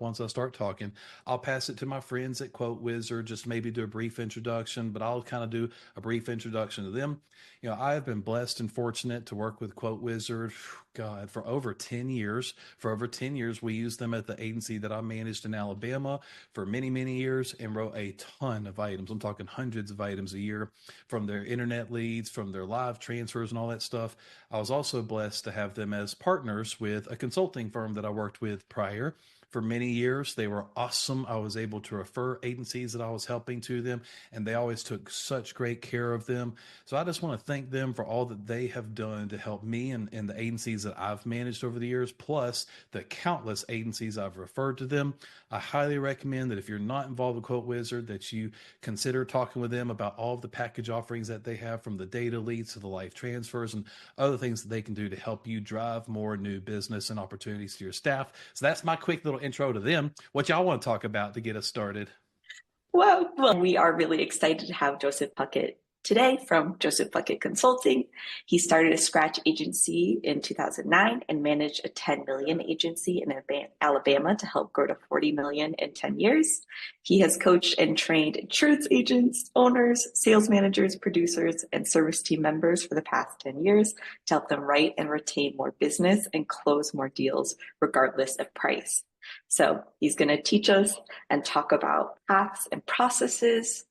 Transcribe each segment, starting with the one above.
once I start talking. I'll pass it to my friends at Quote Wizard, just maybe do a brief introduction, but I'll kind of do a brief introduction to them. I have been blessed and fortunate to work with Quote Wizard, God, for over 10 years. For over 10 years, we used them at the agency that I managed in Alabama for many, many years and wrote a ton of items. I'm talking hundreds of items a year from their internet leads, from their live transfers and all that stuff. I was also blessed to have them as partners with a consulting firm that I worked with prior for many years. They were awesome. I was able to refer agencies that I was helping to them, and they always took such great care of them. So I just want to thank them for all that they have done to help me and the agencies that I've managed over the years, plus the countless agencies I've referred to them. I highly recommend that if you're not involved with Quote Wizard, that you consider talking with them about all of the package offerings that they have, from the data leads to the life transfers and other things that they can do to help you drive more new business and opportunities to your staff. So that's my quick little intro to them. What y'all want to talk about to get us started? Well, we are really excited to have Joseph Puckett today from Joseph Puckett Consulting. He started a scratch agency in 2009 and managed a 10 million agency in Alabama to help grow to 40 million in 10 years. He has coached and trained insurance agents, owners, sales managers, producers, and service team members for the past 10 years to help them write and retain more business and close more deals regardless of price. So he's going to teach us and talk about paths and processes.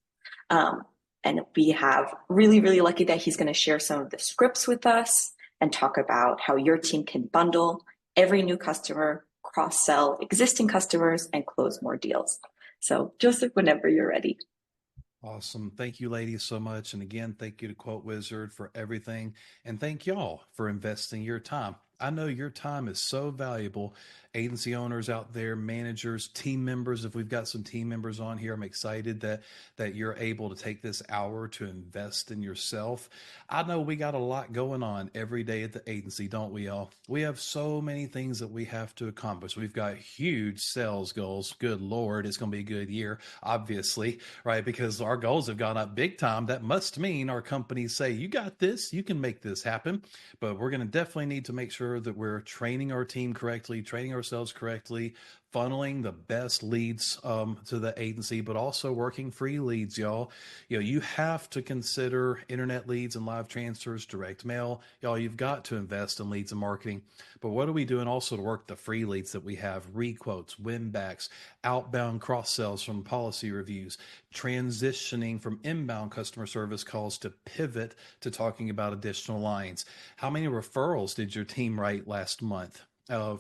And we have really, really lucky that he's going to share some of the scripts with us and talk about how your team can bundle every new customer, cross-sell existing customers, and close more deals. So Joseph, whenever you're ready. Awesome. Thank you, ladies, so much. And again, thank you to Quote Wizard for everything. And thank y'all for investing your time. I know your time is so valuable. Agency owners out there, managers, team members. If we've got some team members on here, I'm excited that you're able to take this hour to invest in yourself. I know we got a lot going on every day at the agency, don't we all? We have so many things that we have to accomplish. We've got huge sales goals. Good Lord, it's going to be a good year, obviously, right? Because our goals have gone up big time. That must mean our companies say, you got this, you can make this happen. But we're going to definitely need to make sure that we're training our team correctly, training ourselves correctly, funneling the best leads to the agency, but also working free leads, y'all. You have to consider internet leads and live transfers, direct mail. Y'all, you've got to invest in leads and marketing. But what are we doing also to work the free leads that we have? Requotes, win backs, outbound cross sells from policy reviews, transitioning from inbound customer service calls to pivot to talking about additional lines. How many referrals did your team write last month?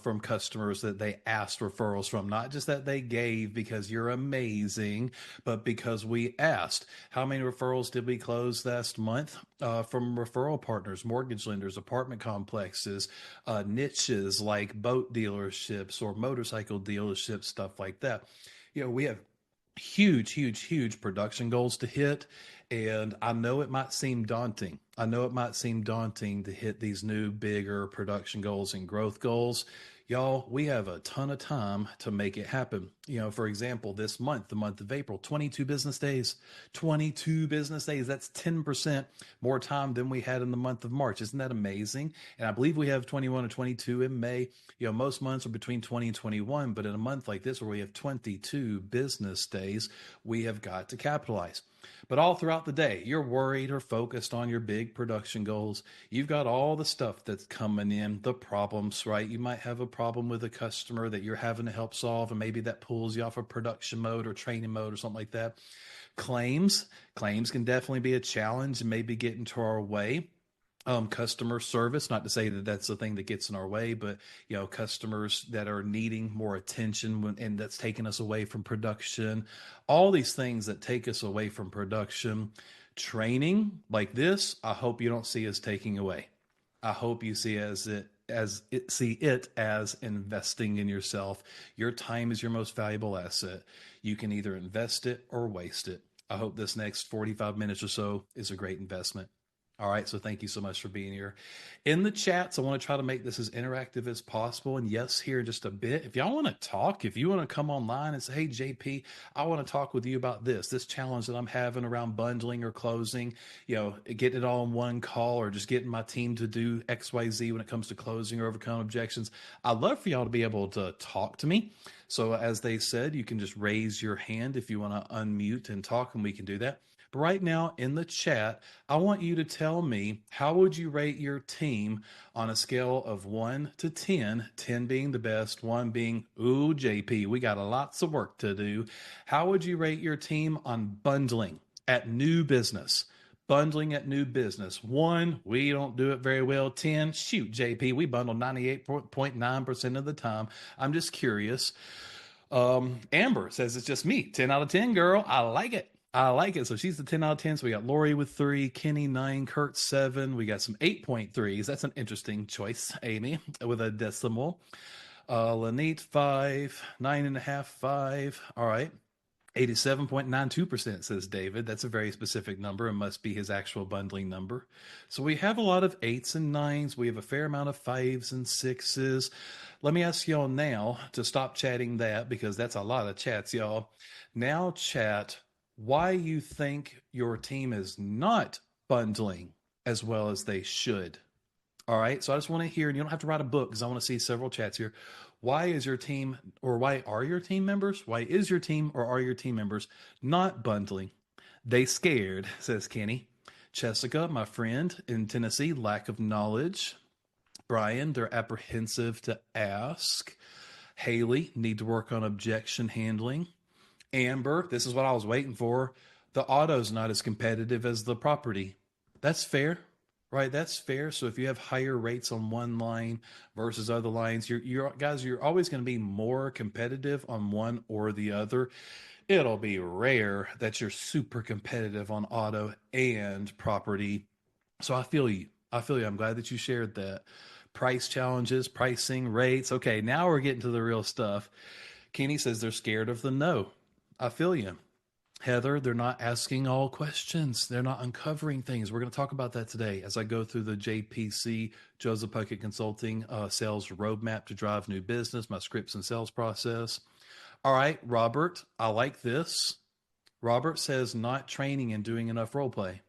From customers that they asked referrals from, not just that they gave because you're amazing, but because we asked. How many referrals did we close last month from referral partners, mortgage lenders, apartment complexes, niches like boat dealerships or motorcycle dealerships, stuff like that? We have huge, huge, huge production goals to hit. And I know it might seem daunting. I know it might seem daunting to hit these new, bigger production goals and growth goals. Y'all, we have a ton of time to make it happen. For example, this month, the month of April, 22 business days, 22 business days. That's 10% more time than we had in the month of March. Isn't that amazing? And I believe we have 21 or 22 in May. Most months are between 20 and 21, but in a month like this where we have 22 business days, we have got to capitalize. But all throughout the day, you're worried or focused on your big production goals. You've got all the stuff that's coming in, the problems, right? You might have a problem with a customer that you're having to help solve, and maybe that pulls you off of production mode or training mode or something like that. Claims can definitely be a challenge and maybe get into our way. Customer service, not to say that that's the thing that gets in our way, but customers that are needing more attention and that's taking us away from production, all these things that take us away from production. Training like this, I hope you don't see as taking away. I hope you see see it as investing in yourself. Your time is your most valuable asset. You can either invest it or waste it. I hope this next 45 minutes or so is a great investment. All right, so thank you so much for being here. In the chats, I want to try to make this as interactive as possible. And yes, here in just a bit, if y'all want to talk, if you want to come online and say, hey, JP, I want to talk with you about this challenge that I'm having around bundling or closing, getting it all in one call or just getting my team to do XYZ when it comes to closing or overcome objections. I'd love for y'all to be able to talk to me. So, as they said, you can just raise your hand if you want to unmute and talk, and we can do that. But right now in the chat, I want you to tell me, how would you rate your team on a scale of 1 to 10, 10 being the best, 1 being, ooh, JP, we got lots of work to do. How would you rate your team on bundling at new business? Bundling at new business. 1, we don't do it very well. 10, shoot, JP, we bundle 98.9% of the time. I'm just curious. Amber says it's just me. 10 out of 10, girl. I like it. I like it. So she's the 10 out of 10. So we got Lori with 3, Kenny 9, Kurt 7. We got some 8.3s. That's an interesting choice. Amy with a decimal. Lanit 5, 9.5, 5. All right. 87.92% says David. That's a very specific number and must be his actual bundling number. So we have a lot of 8s and 9s. We have a fair amount of 5s and 6s. Let me ask y'all now to stop chatting that, because that's a lot of chats, y'all. Now chat why you think your team is not bundling as well as they should. All right. So I just want to hear, and you don't have to write a book because I want to see several chats here. Why is your team, or why are your team members? Why is your team, or are your team members not bundling? They scared, says Kenny. Jessica, my friend in Tennessee, lack of knowledge. Brian, they're apprehensive to ask. Haley, need to work on objection handling. Amber, this is what I was waiting for. The auto's not as competitive as the property. That's fair, right? That's fair. So if you have higher rates on one line versus other lines, you're guys, you're always going to be more competitive on one or the other. It'll be rare that you're super competitive on auto and property. So I feel you. I feel you. I'm glad that you shared that. Price challenges, pricing, rates. Okay, now we're getting to the real stuff. Kenny says they're scared of the no. I feel you. Heather, they're not asking all questions. They're not uncovering things. We're going to talk about that today as I go through the JPC, Joseph Puckett Consulting sales roadmap to drive new business, my scripts and sales process. All right, Robert, I like this. Robert says not training and doing enough role play.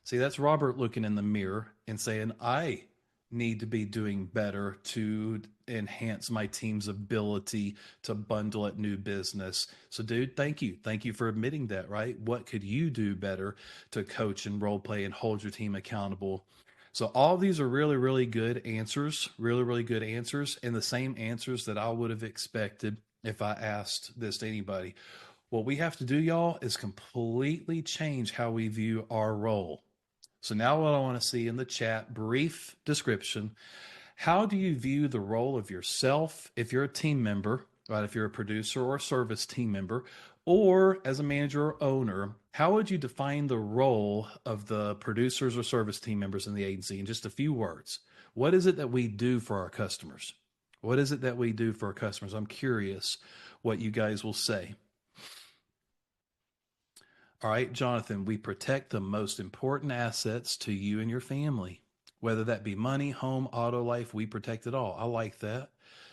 See, that's Robert looking in the mirror and saying, I need to be doing better to enhance my team's ability to bundle at new business. So, dude, thank you. Thank you for admitting that, right? What could you do better to coach and role play and hold your team accountable? So, all of these are really, really good answers, really, really good answers, and the same answers that I would have expected if I asked this to anybody. What we have to do, y'all, is completely change how we view our role. So now what I want to see in the chat, brief description. How do you view the role of yourself if you're a team member, right? If you're a producer or a service team member, or as a manager or owner, how would you define the role of the producers or service team members in the agency in just a few words? What is it that we do for our customers? What is it that we do for our customers? I'm curious what you guys will say. All right, Jonathan, we protect the most important assets to you and your family, whether that be money, home, auto, life, we protect it all. I like that.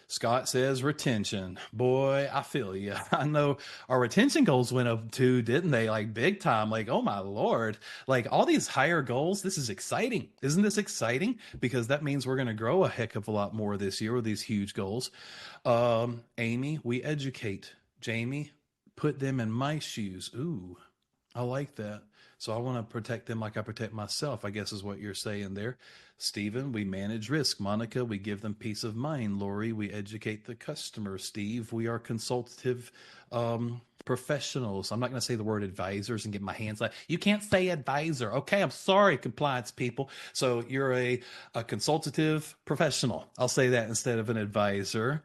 Scott says retention. Boy, I feel you. I know our retention goals went up too, didn't they? Like big time. Like, oh my Lord. Like all these higher goals. This is exciting. Isn't this exciting? Because that means we're going to grow a heck of a lot more this year with these huge goals. Amy, we educate. Jamie, put them in my shoes. Ooh. I like that. So I want to protect them like I protect myself, I guess is what you're saying there. Stephen, we manage risk. Monica, we give them peace of mind. Lori, we educate the customer. Steve, we are consultative professionals. I'm not going to say the word advisors and get my hands like, you can't say advisor. Okay, I'm sorry, compliance people. So you're a consultative professional. I'll say that instead of an advisor.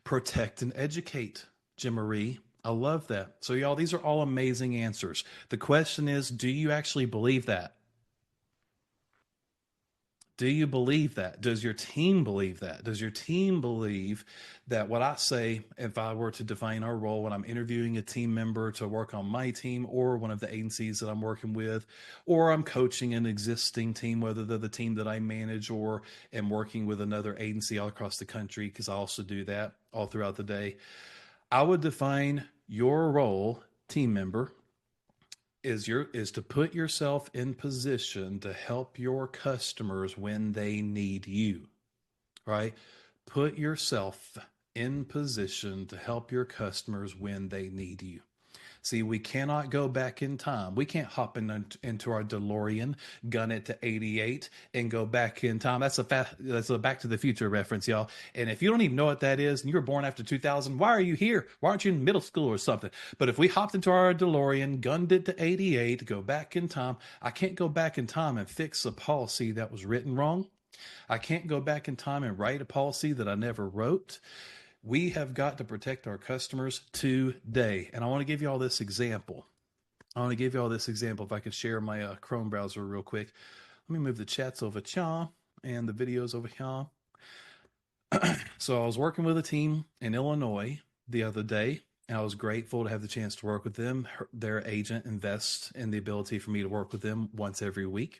Protect and educate, Jim Marie. I love that. So, y'all, these are all amazing answers. The question is, do you actually believe that? Do you believe that? Does your team believe that? Does your team believe that what I say, if I were to define our role when I'm interviewing a team member to work on my team or one of the agencies that I'm working with, or I'm coaching an existing team, whether they're the team that I manage or am working with another agency all across the country, because I also do that all throughout the day, I would define your role, team member, is to put yourself in position to help your customers when they need you, right? Put yourself in position to help your customers when they need you. See, we cannot go back in time. We can't hop into our DeLorean, gun it to 88, and go back in time. That's a Back to the Future reference, y'all. And if you don't even know what that is, and you were born after 2000, why are you here? Why aren't you in middle school or something? But if we hopped into our DeLorean, gunned it to 88, go back in time, I can't go back in time and fix a policy that was written wrong. I can't go back in time and write a policy that I never wrote. We have got to protect our customers today. And I want to give you all this example. If I could share my Chrome browser real quick. Let me move the chats over here and the videos over here. So I was working with a team in Illinois the other day, and I was grateful to have the chance to work with them. Their agent invests in the ability for me to work with them once every week.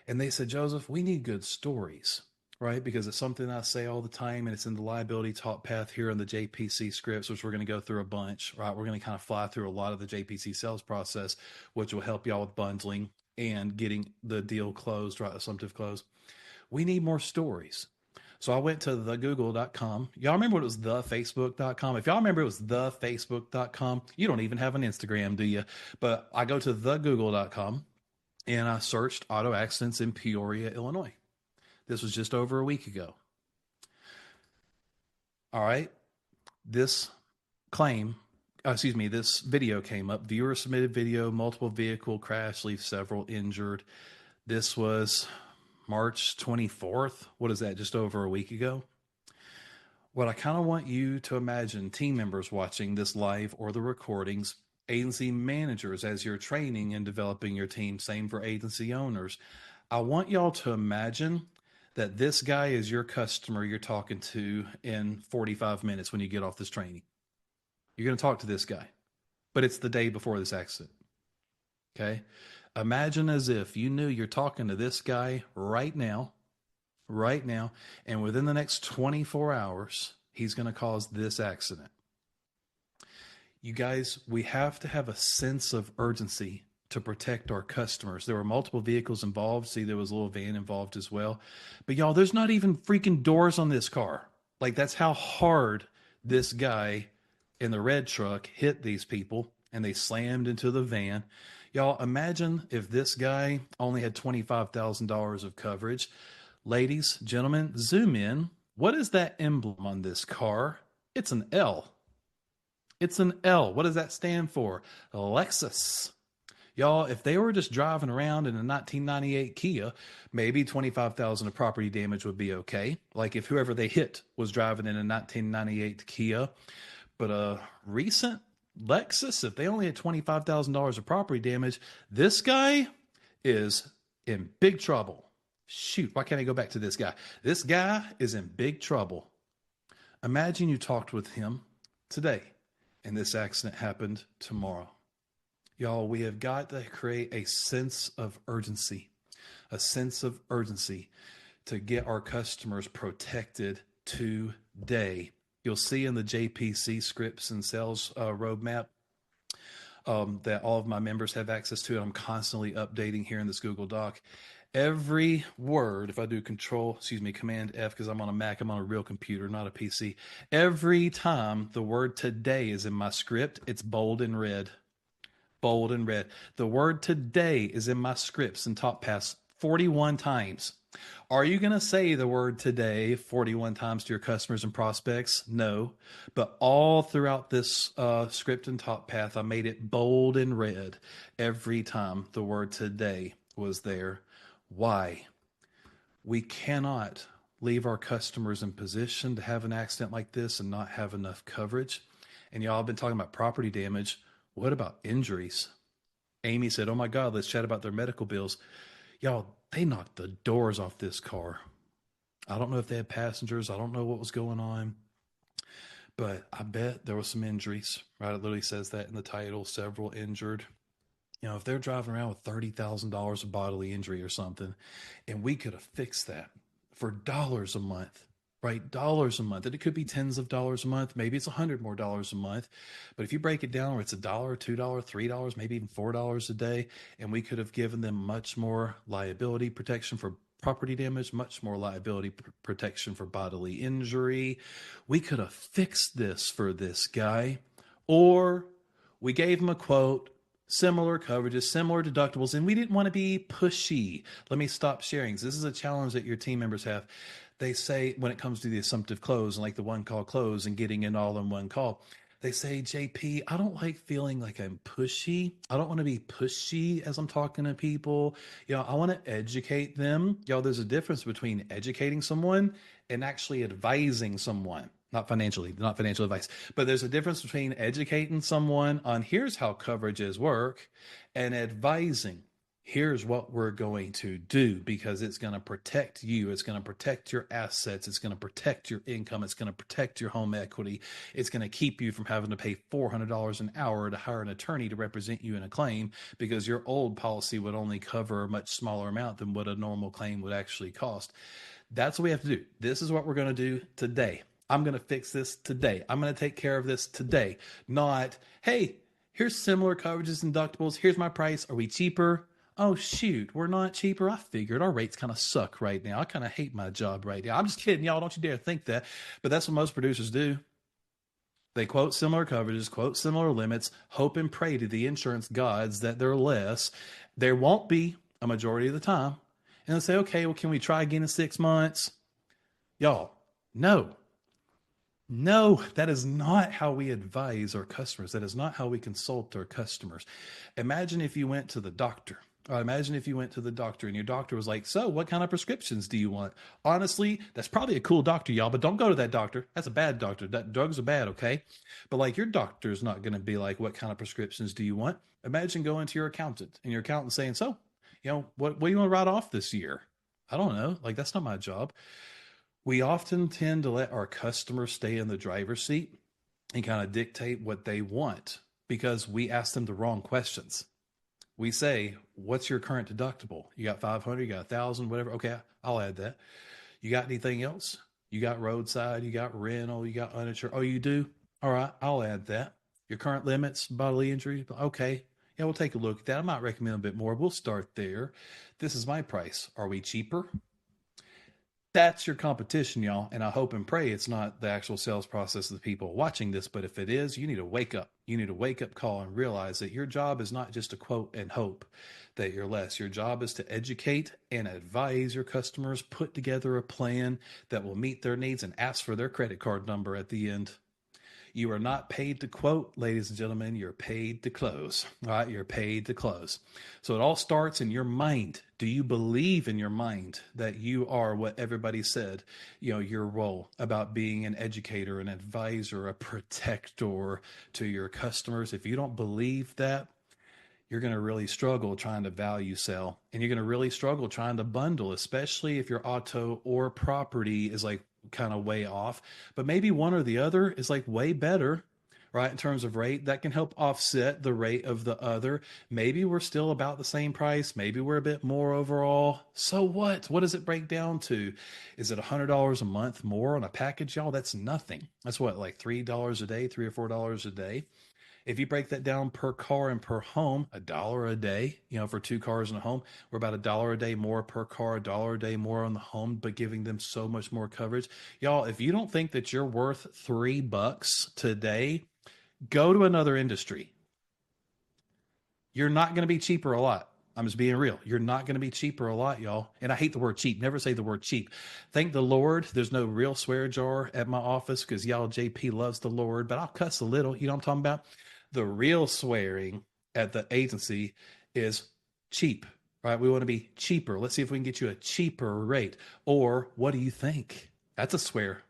And they said, Joseph, we need good stories, right? Because it's something I say all the time, and it's in the liability talk path here in the JPC scripts, which we're going to go through a bunch, right? We're going to kind of fly through a lot of the JPC sales process, which will help y'all with bundling and getting the deal closed, right? Assumptive close. We need more stories. So I went to thegoogle.com. Y'all remember what it was, thefacebook.com? If y'all remember it was thefacebook.com, you don't even have an Instagram, do you? But I go to thegoogle.com and I searched auto accidents in Peoria, Illinois. This was just over a week ago. All right. This this video came up. Viewer submitted video, multiple vehicle crash, leaves several injured. This was March 24th. What is that? Just over a week ago. What I kind of want you to imagine, team members watching this live or the recordings, agency managers as you're training and developing your team, same for agency owners. I want y'all to imagine that this guy is your customer you're talking to in 45 minutes when you get off this training. You're going to talk to this guy, but it's the day before this accident. Okay. Imagine as if you knew you're talking to this guy right now, and within the next 24 hours, he's going to cause this accident. You guys, we have to have a sense of urgency to protect our customers. There were multiple vehicles involved. See, there was a little van involved as well. But y'all, there's not even freaking doors on this car. Like, that's how hard this guy in the red truck hit these people, and they slammed into the van. Y'all, imagine if this guy only had $25,000 of coverage. Ladies, gentlemen, zoom in. What is that emblem on this car? It's an L. It's an L. What does that stand for? Lexus. Y'all, if they were just driving around in a 1998 Kia, maybe $25,000 of property damage would be okay. Like if whoever they hit was driving in a 1998 Kia. But a recent Lexus, if they only had $25,000 of property damage, this guy is in big trouble. Shoot, why can't I go back to this guy? This guy is in big trouble. Imagine you talked with him today and this accident happened tomorrow. Y'all, we have got to create a sense of urgency to get our customers protected today. You'll see in the JPC scripts and sales roadmap that all of my members have access to. I'm constantly updating here in this Google Doc. Every word, if I do Command F, because I'm on a Mac, I'm on a real computer, not a PC. Every time the word today is in my script, it's bold and red. Bold and red. The word today is in my scripts and top pass 41 times. Are you going to say the word today 41 times to your customers and prospects? No. But all throughout this script and top path, I made it bold and red every time the word today was there. Why? We cannot leave our customers in position to have an accident like this and not have enough coverage. And y'all have been talking about property damage. What about injuries? Amy said, oh my God, let's chat about their medical bills. Y'all, They knocked the doors off this car. I don't know if they had passengers. I don't know what was going on, but I bet there was some injuries, right? It literally says that in the title, several injured. If they're driving around with $30,000 of bodily injury or something, and we could have fixed that for dollars a month, right? Dollars a month. And it could be tens of dollars a month. Maybe it's $100 more a month. But if you break it down where it's $1, $2, $3, maybe even $4 a day, and we could have given them much more liability protection for property damage, much more liability protection for bodily injury. We could have fixed this for this guy. Or we gave him a quote, similar coverages, similar deductibles, and we didn't want to be pushy. Let me stop sharing. This is a challenge that your team members have. They say when it comes to the assumptive close and like the one call close and getting it all in one call, they say, JP, I don't like feeling like I'm pushy. I don't want to be pushy as I'm talking to people. I want to educate them. There's a difference between educating someone and actually advising someone. Not financial advice, but there's a difference between educating someone on here's how coverages work and advising here's what we're going to do because it's going to protect you. It's going to protect your assets. It's going to protect your income. It's going to protect your home equity. It's going to keep you from having to pay $400 an hour to hire an attorney to represent you in a claim because your old policy would only cover a much smaller amount than what a normal claim would actually cost. That's what we have to do. This is what we're going to do today. I'm going to fix this today. I'm going to take care of this today. Not, hey, here's similar coverages and deductibles. Here's my price. Are we cheaper? Oh, shoot, we're not cheaper. I figured our rates kind of suck right now. I kind of hate my job right now. I'm just kidding, y'all. Don't you dare think that. But that's what most producers do. They quote similar coverages, quote similar limits, hope and pray to the insurance gods that they're less. There won't be a majority of the time. And they'll say, okay, well, can we try again in 6 months? Y'all, no. No, that is not how we advise our customers. That is not how we consult our customers. Imagine if you went to the doctor. Imagine if you went to the doctor and your doctor was like, so what kind of prescriptions do you want? Honestly, that's probably a cool doctor, y'all, but don't go to that doctor. That's a bad doctor. Drugs are bad, okay? But like your doctor is not going to be like, what kind of prescriptions do you want? Imagine going to your accountant and your accountant saying, so, what do you want to write off this year? I don't know. Like, that's not my job. We often tend to let our customers stay in the driver's seat and kind of dictate what they want because we ask them the wrong questions. We say, what's your current deductible? You got 500, you got 1,000, whatever. Okay, I'll add that. You got anything else? You got roadside, you got rental, you got uninsured. Oh, you do? All right, I'll add that. Your current limits, bodily injury. Okay, yeah, we'll take a look at that. I might recommend a bit more. We'll start there. This is my price. Are we cheaper? That's your competition, y'all. And I hope and pray it's not the actual sales process of the people watching this. But if it is, you need to wake up. You need a wake up call and realize that your job is not just to quote and hope that you're less. Your job is to educate and advise your customers, put together a plan that will meet their needs and ask for their credit card number at the end. You are not paid to quote, ladies and gentlemen. You're paid to close. All right, you're paid to close. So it all starts in your mind. Do you believe in your mind that you are what everybody said, your role about being an educator, an advisor, a protector to your customers? If you don't believe that, you're going to really struggle trying to value sell, and you're going to really struggle trying to bundle, especially if your auto or property is like kind of way off, but maybe one or the other is like way better, right? In terms of rate, that can help offset the rate of the other. Maybe we're still about the same price. Maybe we're a bit more overall. So what? What does it break down to? Is it $100 a month more on a package, y'all? That's nothing. That's what, like $3 a day, $3 or $4 a day. If you break that down per car and per home, $1 a day, for 2 cars in a home, we're about $1 a day more per car, $1 a day more on the home, but giving them so much more coverage. Y'all, if you don't think that you're worth $3 today, go to another industry. You're not going to be cheaper a lot. I'm just being real. You're not going to be cheaper a lot, y'all. And I hate the word cheap. Never say the word cheap. Thank the Lord there's no real swear jar at my office because y'all, JP loves the Lord, but I'll cuss a little. You know what I'm talking about? The real swearing at the agency is cheap, right? We want to be cheaper. Let's see if we can get you a cheaper rate. Or what do you think? That's a swear.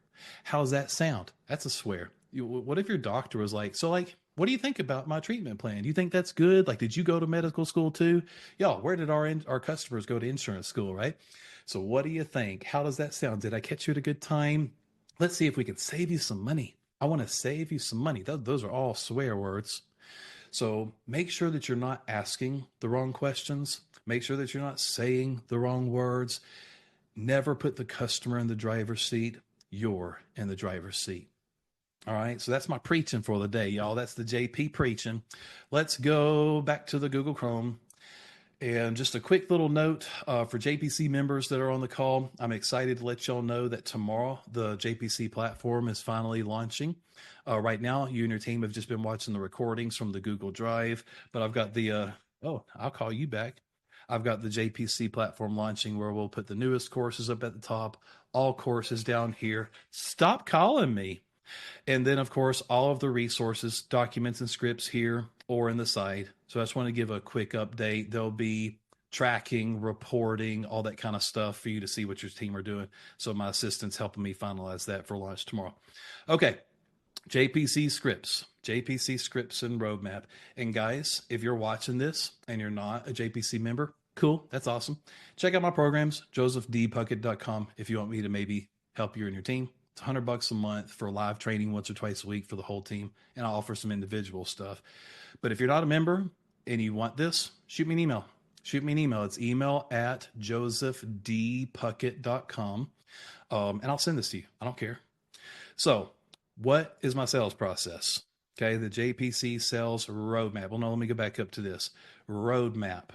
How's that sound? That's a swear. What if your doctor was like, so like, What do you think about my treatment plan? Do you think that's good? Like, did you go to medical school too? Y'all, where did our customers go to insurance school, right? So what do you think? How does that sound? Did I catch you at a good time? Let's see if we can save you some money. I want to save you some money. Those are all swear words. So make sure that you're not asking the wrong questions. Make sure that you're not saying the wrong words. Never put the customer in the driver's seat. You're in the driver's seat. All right, so that's my preaching for the day, y'all. That's the JP preaching. Let's go back to the Google Chrome. And just a quick little note for JPC members that are on the call, I'm excited to let y'all know that tomorrow the JPC platform is finally launching. Right now, you and your team have just been watching the recordings from the Google Drive, but I've got I'll call you back. I've got the JPC platform launching where we'll put the newest courses up at the top, all courses down here. Stop calling me. And then, of course, all of the resources, documents, and scripts here or in the site. So I just want to give a quick update. There'll be tracking, reporting, all that kind of stuff for you to see what your team are doing. So my assistant's helping me finalize that for launch tomorrow. Okay, JPC scripts and roadmap. And guys, if you're watching this and you're not a JPC member, cool, that's awesome. Check out my programs, josephdpuckett.com, if you want me to maybe help you and your team. It's $100 a month for live training once or twice a week for the whole team, and I'll offer some individual stuff. But if you're not a member and you want this, shoot me an email. It's email@josephdpuckett.com, and I'll send this to you. I don't care. So what is my sales process? Okay, the JPC sales roadmap. Well, no, let me go back up to this. Roadmap.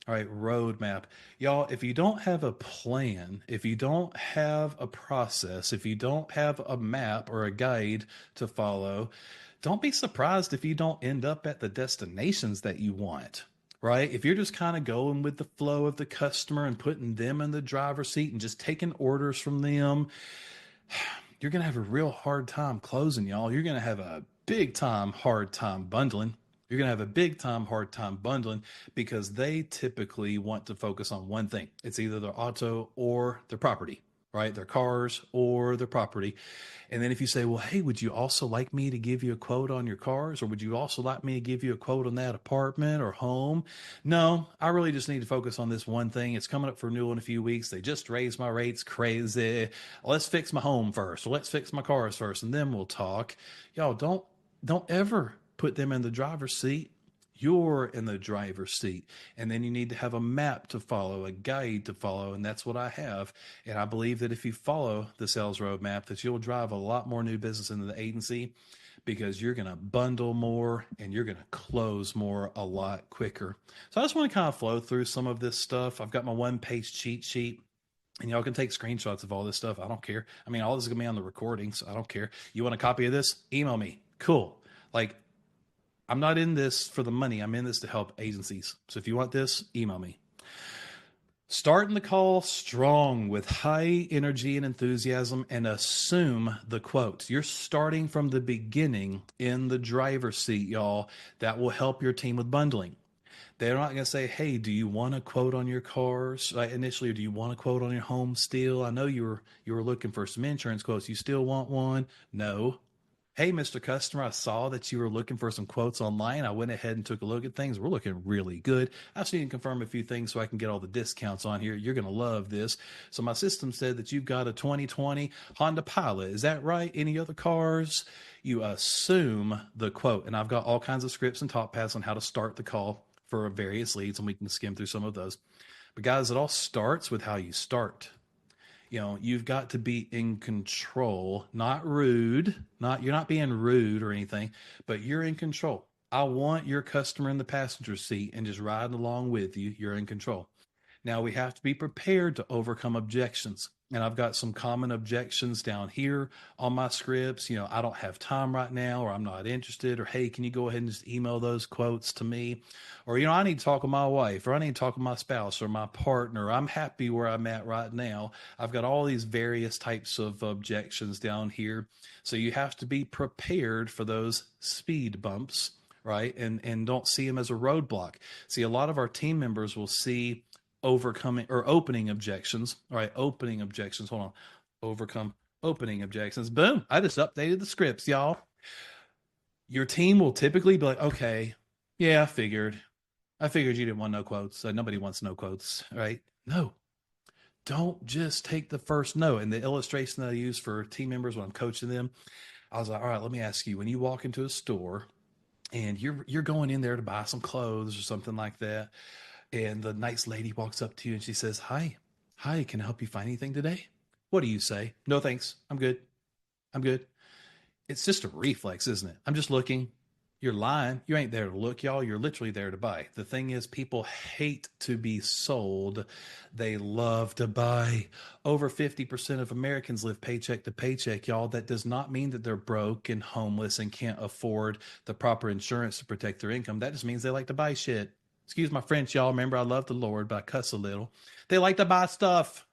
All right, roadmap. Y'all, if you don't have a plan, if you don't have a process, if you don't have a map or a guide to follow, don't be surprised if you don't end up at the destinations that you want, right? If you're just kind of going with the flow of the customer and putting them in the driver's seat and just taking orders from them, you're going to have a real hard time closing, y'all. You're going to have a big time hard time bundling. You're going to have a big time hard time bundling because they typically want to focus on one thing. It's either their auto or their property, right? Their cars or their property. And then if you say, well, hey, would you also like me to give you a quote on your cars? Or would you also like me to give you a quote on that apartment or home? No, I really just need to focus on this one thing. It's coming up for renewal in a few weeks. They just raised my rates crazy. Let's fix my home first. Or let's fix my cars first, and then we'll talk. Y'all, don't ever put them in the driver's seat. You're in the driver's seat. And then you need to have a map to follow, a guide to follow. And that's what I have. And I believe that if you follow the sales roadmap, that you'll drive a lot more new business into the agency because you're going to bundle more and you're going to close more a lot quicker. So I just want to kind of flow through some of this stuff. I've got my 1-page cheat sheet. And y'all can take screenshots of all this stuff. I don't care. I mean, all this is going to be on the recording, so I don't care. You want a copy of this? Email me. Cool. Like, I'm not in this for the money. I'm in this to help agencies. So if you want this, email me. Starting the call strong with high energy and enthusiasm and assume the quote. You're starting from the beginning in the driver's seat, y'all. That will help your team with bundling. They're not going to say, hey, do you want a quote on your cars initially, or do you want a quote on your home still? I know you were looking for some insurance quotes. You still want one? No. Hey, Mr. Customer, I saw that you were looking for some quotes online. I went ahead and took a look at things. We're looking really good. I just need to confirm a few things so I can get all the discounts on here. You're going to love this. So my system said that you've got a 2020 Honda Pilot. Is that right? Any other cars? You assume the quote. And I've got all kinds of scripts and top paths on how to start the call for various leads, and we can skim through some of those. But guys, it all starts with how you start. You've got to be in control, not rude. You're not being rude or anything, but you're in control. I want your customer in the passenger seat and just riding along with you. You're in control. Now we have to be prepared to overcome objections. And I've got some common objections down here on my scripts. I don't have time right now, or I'm not interested, or hey, can you go ahead and just email those quotes to me? Or, I need to talk with my wife, or I need to talk with my spouse or my partner. I'm happy where I'm at right now. I've got all these various types of objections down here. So you have to be prepared for those speed bumps, right? And don't see them as a roadblock. See, a lot of our team members will see overcoming or opening objections. All right, opening objections. Hold on. Overcome opening objections. Boom. I just updated the scripts, y'all. Your team will typically be like, okay, yeah, I figured you didn't want no quotes. Nobody wants no quotes, right? No, don't just take the first no. And the illustration that I use for team members when I'm coaching them, I was like, all right, let me ask you, when you walk into a store and you're going in there to buy some clothes or something like that, and the nice lady walks up to you and she says, hi, can I help you find anything today? What do you say? No, thanks. I'm good. I'm good. It's just a reflex, isn't it? I'm just looking. You're lying. You ain't there to look, y'all. You're literally there to buy. The thing is, people hate to be sold. They love to buy. Over 50% of Americans live paycheck to paycheck, y'all. That does not mean that they're broke and homeless and can't afford the proper insurance to protect their income. That just means they like to buy shit. Excuse my French, y'all. Remember, I love the Lord, but I cuss a little. They like to buy stuff.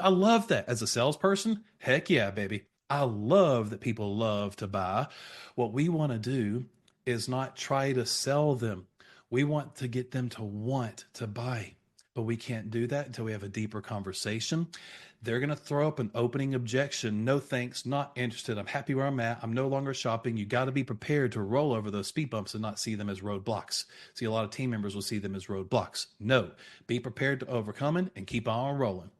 I love that as a salesperson. Heck yeah, baby. I love that people love to buy. What we want to do is not try to sell them. We want to get them to want to buy. But we can't do that until we have a deeper conversation. They're going to throw up an opening objection. No thanks, not interested. I'm happy where I'm at. I'm no longer shopping. You got to be prepared to roll over those speed bumps and not see them as roadblocks. See, a lot of team members will see them as roadblocks. No, be prepared to overcome it and keep on rolling.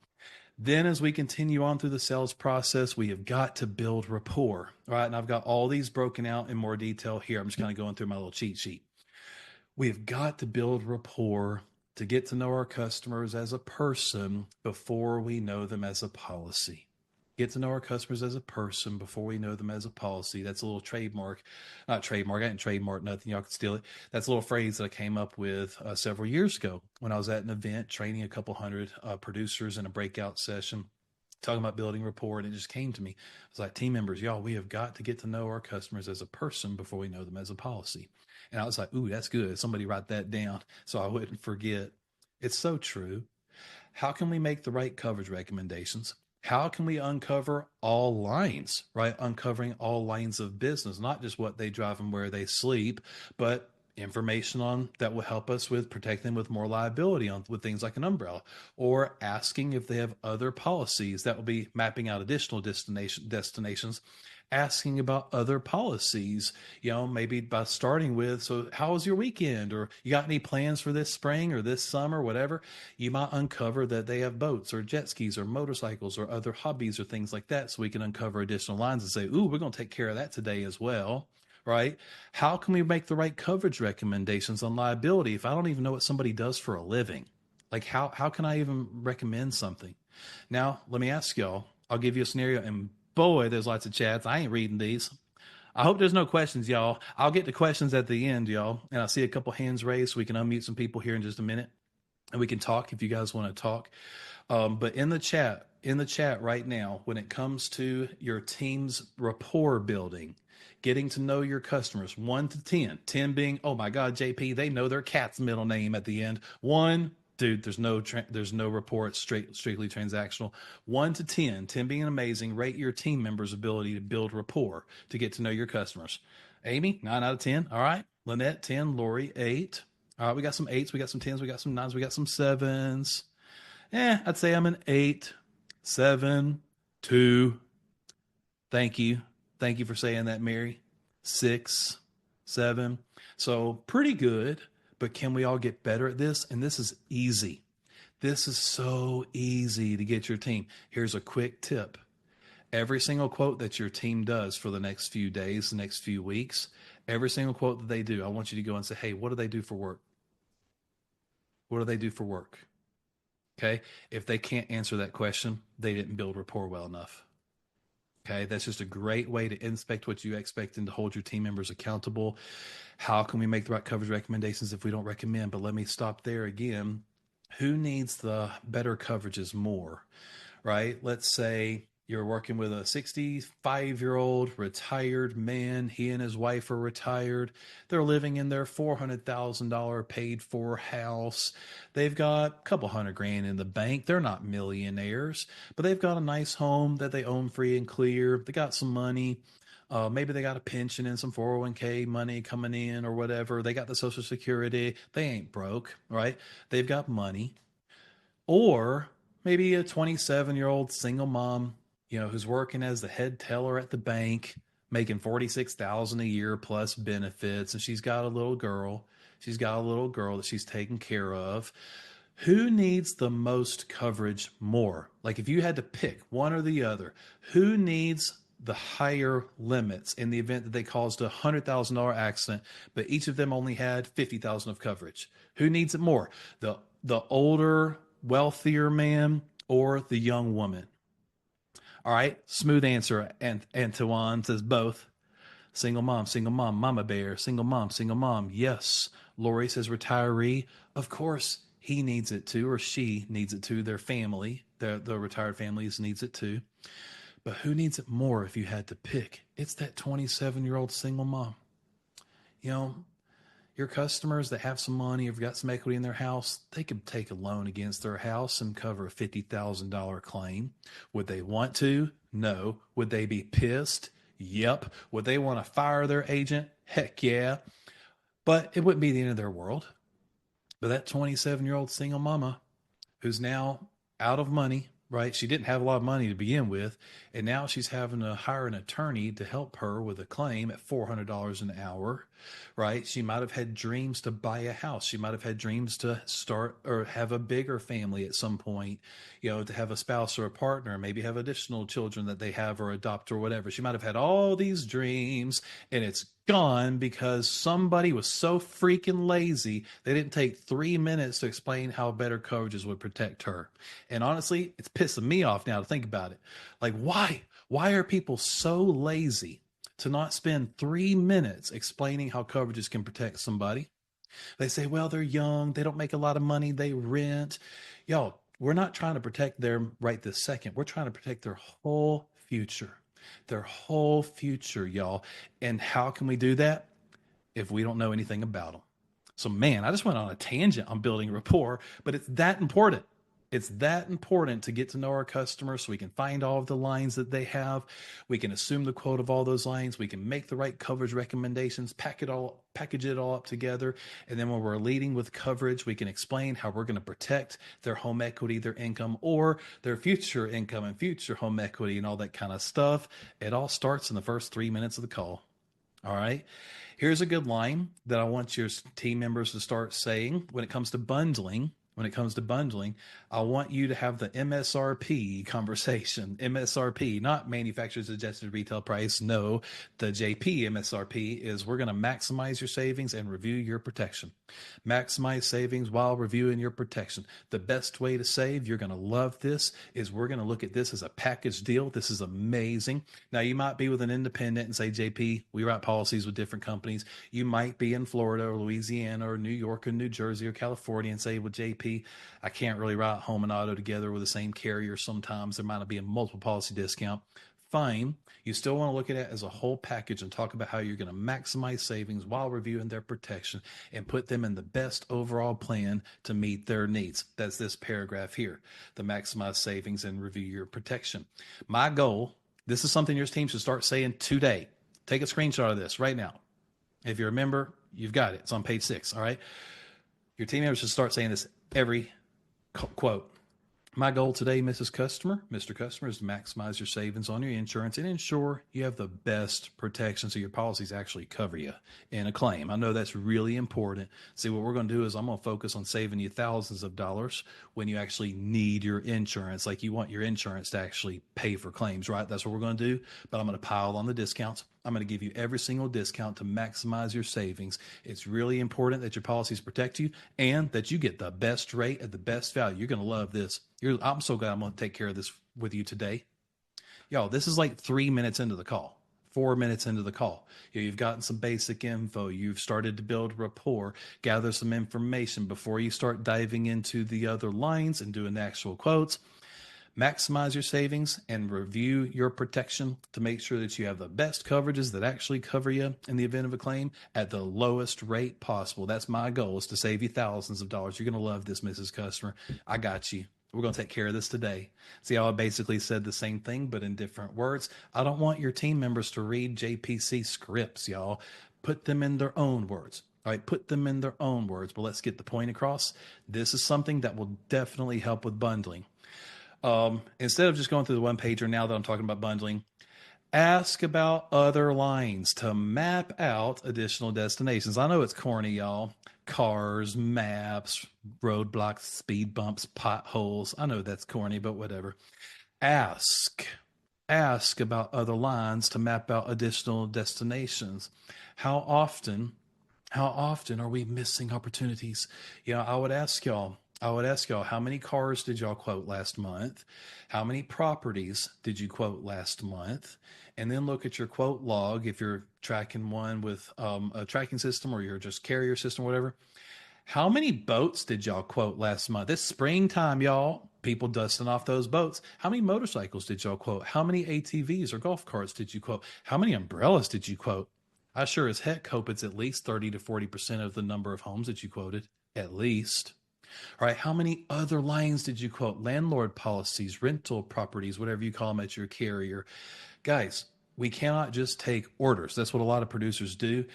Then, as we continue on through the sales process, we have got to build rapport. All right. And I've got all these broken out in more detail here. I'm just kind of going through my little cheat sheet. We've got to build rapport to get to know our customers as a person before we know them as a policy. Get to know our customers as a person before we know them as a policy. That's a little trademark, not trademark. I didn't trademark nothing. Y'all can steal it. That's a little phrase that I came up with several years ago when I was at an event training a couple hundred producers in a breakout session, talking about building rapport, and it just came to me. I was like, team members, y'all, we have got to get to know our customers as a person before we know them as a policy. And I was like, ooh, that's good. Somebody write that down so I wouldn't forget. It's so true. How can we make the right coverage recommendations? How can we uncover all lines, right? Uncovering all lines of business, not just what they drive and where they sleep, but information on that will help us with protecting them with more liability on with things like an umbrella, or asking if they have other policies that will be mapping out additional destinations, asking about other policies, maybe by starting with, so how was your weekend, or you got any plans for this spring or this summer, whatever. You might uncover that they have boats or jet skis or motorcycles or other hobbies or things like that, so we can uncover additional lines and say, ooh, we're going to take care of that today as well. Right? How can we make the right coverage recommendations on liability if I don't even know what somebody does for a living? Like, how can I even recommend something? Now, let me ask y'all. I'll give you a scenario, and boy, there's lots of chats. I ain't reading these. I hope there's no questions, y'all. I'll get to questions at the end, y'all. And I see a couple hands raised, so we can unmute some people here in just a minute, and we can talk if you guys want to talk. But in the chat right now, when it comes to your team's rapport building, getting to know your customers, 1 to 10, 10 being, oh my God, JP, they know their cat's middle name at the end. One, dude, there's no rapport. It's strictly transactional. 1 to 10, 10 being amazing. Rate your team members' ability to build rapport to get to know your customers. Amy, 9 out of 10. All right. Lynette, 10. Lori, 8. All right, we got some 8s, we got some 10s, we got some 9s, we got some 7s. I'd say I'm an 8, 7, 2. Thank you. Thank you for saying that, Mary. 6, 7. So pretty good, but can we all get better at this? And this is easy. This is so easy to get your team. Here's a quick tip. Every single quote that your team does for the next few days, the next few weeks, every single quote that they do, I want you to go and say, hey, what do they do for work? What do they do for work? Okay. If they can't answer that question, they didn't build rapport well enough. Okay. That's just a great way to inspect what you expect and to hold your team members accountable. How can we make the right coverage recommendations if we don't recommend? But let me stop there again. Who needs the better coverages more? Right? Let's say you're working with a 65-year-old retired man. He and his wife are retired. They're living in their $400,000 paid for house. They've got a couple $100,000 in the bank. They're not millionaires, but they've got a nice home that they own free and clear. They got some money. Maybe they got a pension and some 401k money coming in or whatever. They got the Social Security. They ain't broke, right? They've got money. Or maybe a 27-year-old single mom, who's working as the head teller at the bank, making 46,000 a year plus benefits, and she's got a little girl. She's got a little girl that she's taking care of. Who needs the most coverage more? Like if you had to pick one or the other, who needs the higher limits in the event that they caused a $100,000 accident, but each of them only had 50,000 of coverage? Who needs it more? The older, wealthier man or the young woman? All right, smooth answer. And Antoine says both. Single mom, mama bear, single mom, single mom. Yes. Lori says retiree. Of course, he needs it too, or she needs it too. Their family, the retired families needs it too. But who needs it more if you had to pick? It's that 27-year-old single mom. You know, your customers that have some money, have got some equity in their house, they could take a loan against their house and cover a $50,000 claim. Would they want to? No. Would they be pissed? Yep. Would they want to fire their agent? Heck yeah. But it wouldn't be the end of their world. But that 27-year-old single mama who's now out of money, right? She didn't have a lot of money to begin with. And now she's having to hire an attorney to help her with a claim at $400 an hour, right? She might have had dreams to buy a house. She might have had dreams to start or have a bigger family at some point, to have a spouse or a partner, maybe have additional children that they have or adopt or whatever. She might have had all these dreams and it's gone because somebody was so freaking lazy they didn't take 3 minutes to explain how better coverages would protect her. And honestly, it's pissing me off now to think about it. Like, why are people so lazy to not spend 3 minutes explaining how coverages can protect somebody? They say, well, they're young, they don't make a lot of money, they rent. Y'all, we're not trying to protect them right this second. We're trying to protect their whole future. Their whole future, y'all. And how can we do that if we don't know anything about them? So, man, I just went on a tangent on building rapport, but it's that important. It's that important to get to know our customers so we can find all of the lines that they have. We can assume the quote of all those lines. We can make the right coverage recommendations, package it all up together. And then when we're leading with coverage, we can explain how we're going to protect their home equity, their income, or their future income and future home equity and all that kind of stuff. It all starts in the first 3 minutes of the call. All right. Here's a good line that I want your team members to start saying when it comes to bundling. I want you to have the MSRP conversation. MSRP, not manufacturer's suggested retail price. No, the JP MSRP is we're going to maximize your savings and review your protection. Maximize savings while reviewing your protection. The best way to save, you're going to love this, is we're going to look at this as a package deal. This is amazing. Now, you might be with an independent and say, JP, we write policies with different companies. You might be in Florida or Louisiana or New York or New Jersey or California and say, well, JP, I can't really write home and auto together with the same carrier. Sometimes there might not be a multiple policy discount. Fine. You still want to look at it as a whole package and talk about how you're going to maximize savings while reviewing their protection and put them in the best overall plan to meet their needs. That's this paragraph here, the maximize savings and review your protection. My goal, this is something your team should start saying today. Take a screenshot of this right now. If you remember, you've got it. It's on page 6. All right. Your team members should start saying this every quote. My goal today, Mrs. Customer, Mr. Customer, is to maximize your savings on your insurance and ensure you have the best protection so your policies actually cover you in a claim. I know that's really important. See, what we're going to do is I'm going to focus on saving you thousands of dollars when you actually need your insurance. Like you want your insurance to actually pay for claims, right? That's what we're going to do. But I'm going to pile on the discounts. I'm going to give you every single discount to maximize your savings. It's really important that your policies protect you and that you get the best rate at the best value. You're going to love this. I'm so glad I'm going to take care of this with you today. Y'all, this is like 3 minutes into the call, 4 minutes into the call. You've gotten some basic info. You've started to build rapport, gather some information before you start diving into the other lines and doing the actual quotes. Maximize your savings and review your protection to make sure that you have the best coverages that actually cover you in the event of a claim at the lowest rate possible. That's my goal, is to save you thousands of dollars. You're going to love this, Mrs. Customer. I got you. We're going to take care of this today. See how I basically said the same thing, but in different words? I don't want your team members to read JPC scripts, y'all. Put them in their own words. All right, put them in their own words, but let's get the point across. This is something that will definitely help with bundling. Instead of just going through the one pager now that I'm talking about bundling, Ask about other lines to map out additional destinations. I know it's corny, y'all. Cars, maps, roadblocks, speed bumps, potholes. I know that's corny, but whatever. Ask. Ask about other lines to map out additional destinations. How often how often are we missing opportunities? I would ask y'all, how many cars did y'all quote last month? How many properties did you quote last month? And then look at your quote log if you're tracking one with a tracking system or you're just carrier system, or whatever. How many boats did y'all quote last month? It's springtime, y'all. People dusting off those boats. How many motorcycles did y'all quote? How many ATVs or golf carts did you quote? How many umbrellas did you quote? I sure as heck hope it's at least 30 to 40% of the number of homes that you quoted. At least. All right. How many other lines did you quote? Landlord policies, rental properties, whatever you call them at your carrier. Guys, we cannot just take orders. That's what a lot of producers do.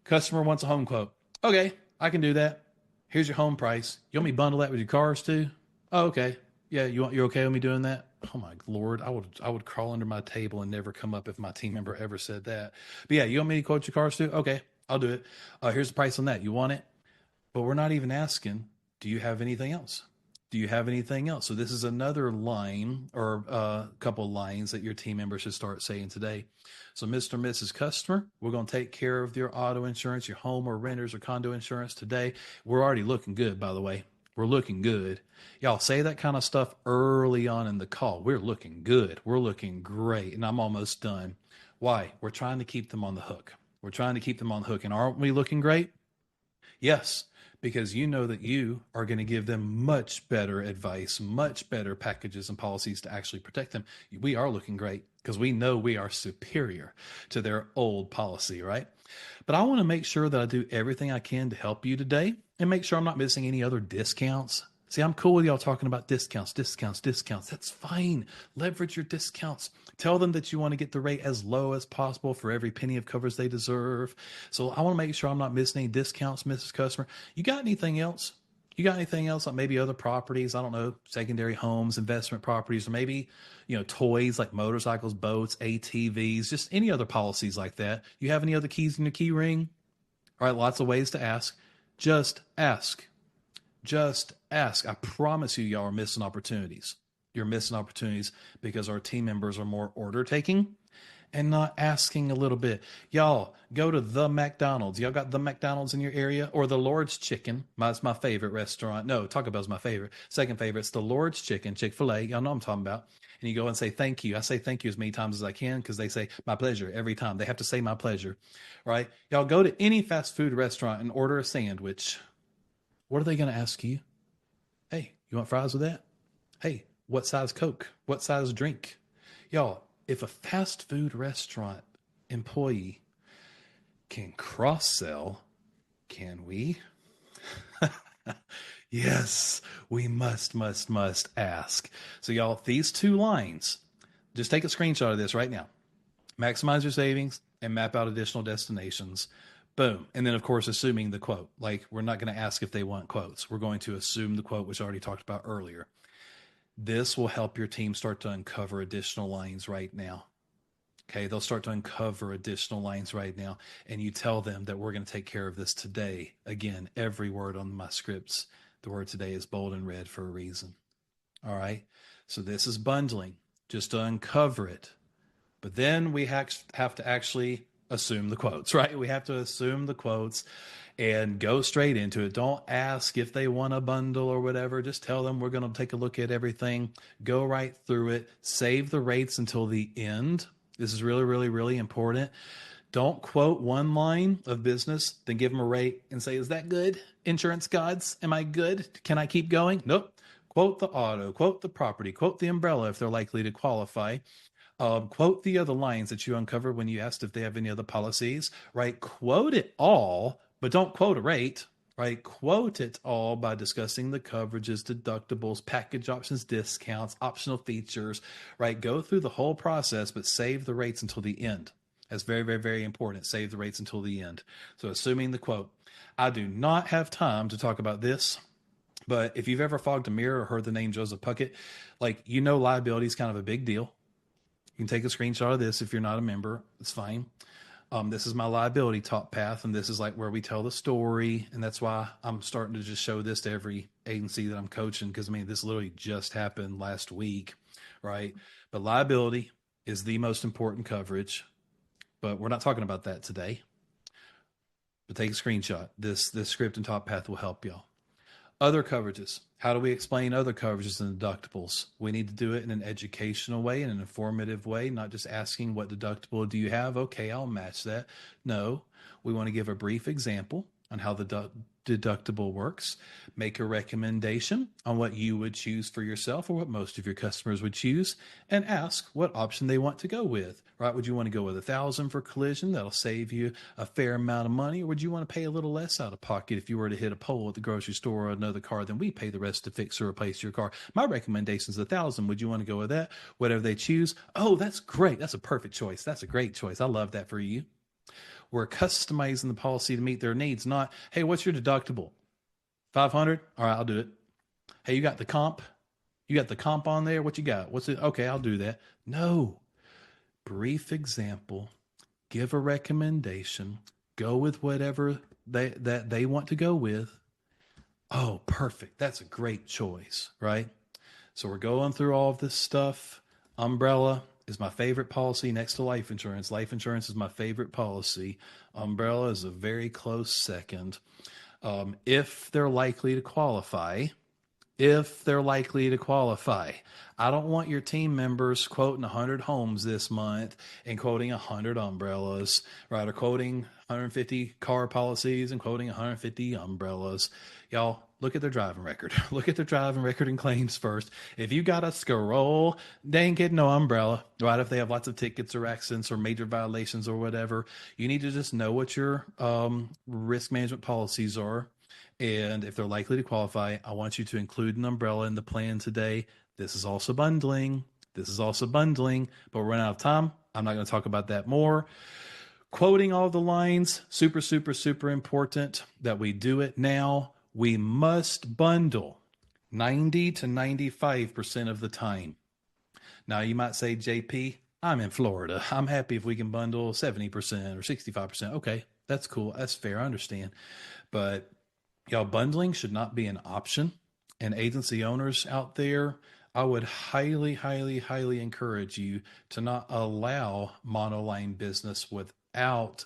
Customer wants a home quote. Okay, I can do that. Here's your home price. You want me to bundle that with your cars too? Oh, okay. Yeah, you're okay with me doing that? Oh my Lord, I would crawl under my table and never come up if my team member ever said that. But yeah, you want me to quote your cars too? Okay, I'll do it. Here's the price on that. You want it? But we're not even asking, do you have anything else? Do you have anything else? So this is another line or a couple lines that your team members should start saying today. So Mr. and Mrs. Customer, we're going to take care of your auto insurance, your home or renters or condo insurance today. We're already looking good, by the way. We're looking good. Y'all say that kind of stuff early on in the call. We're looking good. We're looking great. And I'm almost done. Why? We're trying to keep them on the hook. We're trying to keep them on the hook. And aren't we looking great? Yes, because you know that you are going to give them much better advice, much better packages and policies to actually protect them. We are looking great because we know we are superior to their old policy, right? But I want to make sure that I do everything I can to help you today and make sure I'm not missing any other discounts. See, I'm cool with y'all talking about discounts, discounts, discounts. That's fine. Leverage your discounts. Tell them that you want to get the rate as low as possible for every penny of coverage they deserve. So I want to make sure I'm not missing any discounts, Mrs. Customer. You got anything else? You got anything else like maybe other properties? I don't know, secondary homes, investment properties, or maybe, toys like motorcycles, boats, ATVs, just any other policies like that. You have any other keys in your key ring? All right, lots of ways to ask. Just ask. Just ask. I promise you, y'all are missing opportunities. You're missing opportunities because our team members are more order taking and not asking a little bit. Y'all go to the McDonald's. Y'all got the McDonald's in your area or the Lord's Chicken. That's my favorite restaurant. No, Taco Bell's my favorite. Second favorite, it's the Lord's Chicken, Chick-fil-A. Y'all know what I'm talking about. And you go and say thank you. I say thank you as many times as I can because they say my pleasure every time. They have to say my pleasure. All right. Y'all go to any fast food restaurant and order a sandwich. What are they going to ask you? Hey, you want fries with that? Hey, what size Coke? What size drink? Y'all, if a fast food restaurant employee can cross sell, can we? Yes, we must ask. So, y'all, these two lines, just take a screenshot of this right now. Maximize your savings and map out additional destinations. Boom. And then, of course, assuming the quote. Like, we're not going to ask if they want quotes. We're going to assume the quote, which I already talked about earlier. This will help your team start to uncover additional lines right now. Okay, they'll start to uncover additional lines right now. And you tell them that we're going to take care of this today. Again, every word on my scripts, the word today is bold and red for a reason. All right, so this is bundling just to uncover it. But then we have to actually assume the quotes, right? We have to assume the quotes and go straight into it. Don't ask if they want a bundle or whatever. Just tell them we're going to take a look at everything, go right through it, save the rates until the end. This is really, really, really important. Don't quote one line of business, then give them a rate and say, is that good? Insurance gods, am I good? Can I keep going? Nope. Quote the auto, quote the property, quote the umbrella if they're likely to qualify. Quote the other lines that you uncovered when you asked if they have any other policies, right? Quote it all, but don't quote a rate, right? Quote it all by discussing the coverages, deductibles, package options, discounts, optional features, right? Go through the whole process, but save the rates until the end. That's very, very, very important. Save the rates until the end. So assuming the quote, I do not have time to talk about this, but if you've ever fogged a mirror or heard the name Joseph Puckett, liability is kind of a big deal. You can take a screenshot of this if you're not a member. It's fine. This is my liability top path, and this is like where we tell the story. And that's why I'm starting to just show this to every agency that I'm coaching, because I mean, this literally just happened last week, right? But liability is the most important coverage, but we're not talking about that today. But take a screenshot. This script and top path will help y'all. Other coverages. How do we explain other coverages and deductibles? We need to do it in an educational way, in an informative way, not just asking what deductible do you have? Okay, I'll match that. No, we want to give a brief example on how the deductible works, make a recommendation on what you would choose for yourself or what most of your customers would choose, and ask what option they want to go with, right? Would you want to go with 1,000 for collision? That'll save you a fair amount of money. Or would you want to pay a little less out of pocket if you were to hit a pole at the grocery store or another car, then we pay the rest to fix or replace your car. My recommendation is 1,000. Would you want to go with that? Whatever they choose. Oh, that's great. That's a perfect choice. That's a great choice. I love that for you. We're customizing the policy to meet their needs, not, hey, what's your deductible? 500? All right, I'll do it. Hey, you got the comp? You got the comp on there? What you got? What's it? Okay, I'll do that. No. Brief example, give a recommendation, go with whatever they want to go with. Oh, perfect. That's a great choice, right? So we're going through all of this stuff. Umbrella is my favorite policy next to life insurance. Life insurance is my favorite policy. Umbrella is a very close second. If they're likely to qualify, I don't want your team members quoting 100 homes this month and quoting 100 umbrellas, right? Or quoting 150 car policies and quoting 150 umbrellas. Y'all, look at their driving record. Look at their driving record and claims first. If you got a scroll, they ain't getting no umbrella, right? If they have lots of tickets or accidents or major violations or whatever, you need to just know what your risk management policies are. And if they're likely to qualify, I want you to include an umbrella in the plan today. This is also bundling. But we're running out of time. I'm not going to talk about that more. Quoting all the lines, super, super, super important that we do it now. We must bundle 90 to 95% of the time. Now, you might say, JP, I'm in Florida. I'm happy if we can bundle 70% or 65%. Okay, that's cool. That's fair. I understand. But y'all, bundling should not be an option. And agency owners out there, I would highly, highly, highly encourage you to not allow monoline business without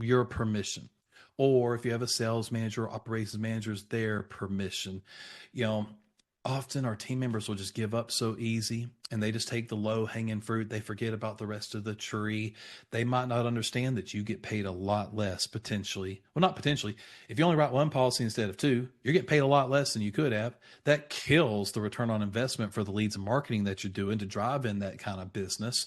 your permission. Or if you have a sales manager or operations manager, their permission. You know, often our team members will just give up so easy and they just take the low hanging fruit. They forget about the rest of the tree. They might not understand that you get paid a lot less potentially. Well, not potentially. If you only write one policy instead of two, you're getting paid a lot less than you could have. That kills the return on investment for the leads and marketing that you're doing to drive in that kind of business.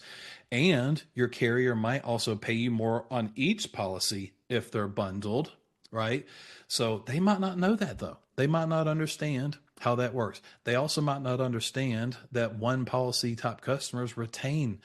And your carrier might also pay you more on each policy if they're bundled, right? So they might not know that though. They might not understand how that works. They also might not understand that one policy type customers retain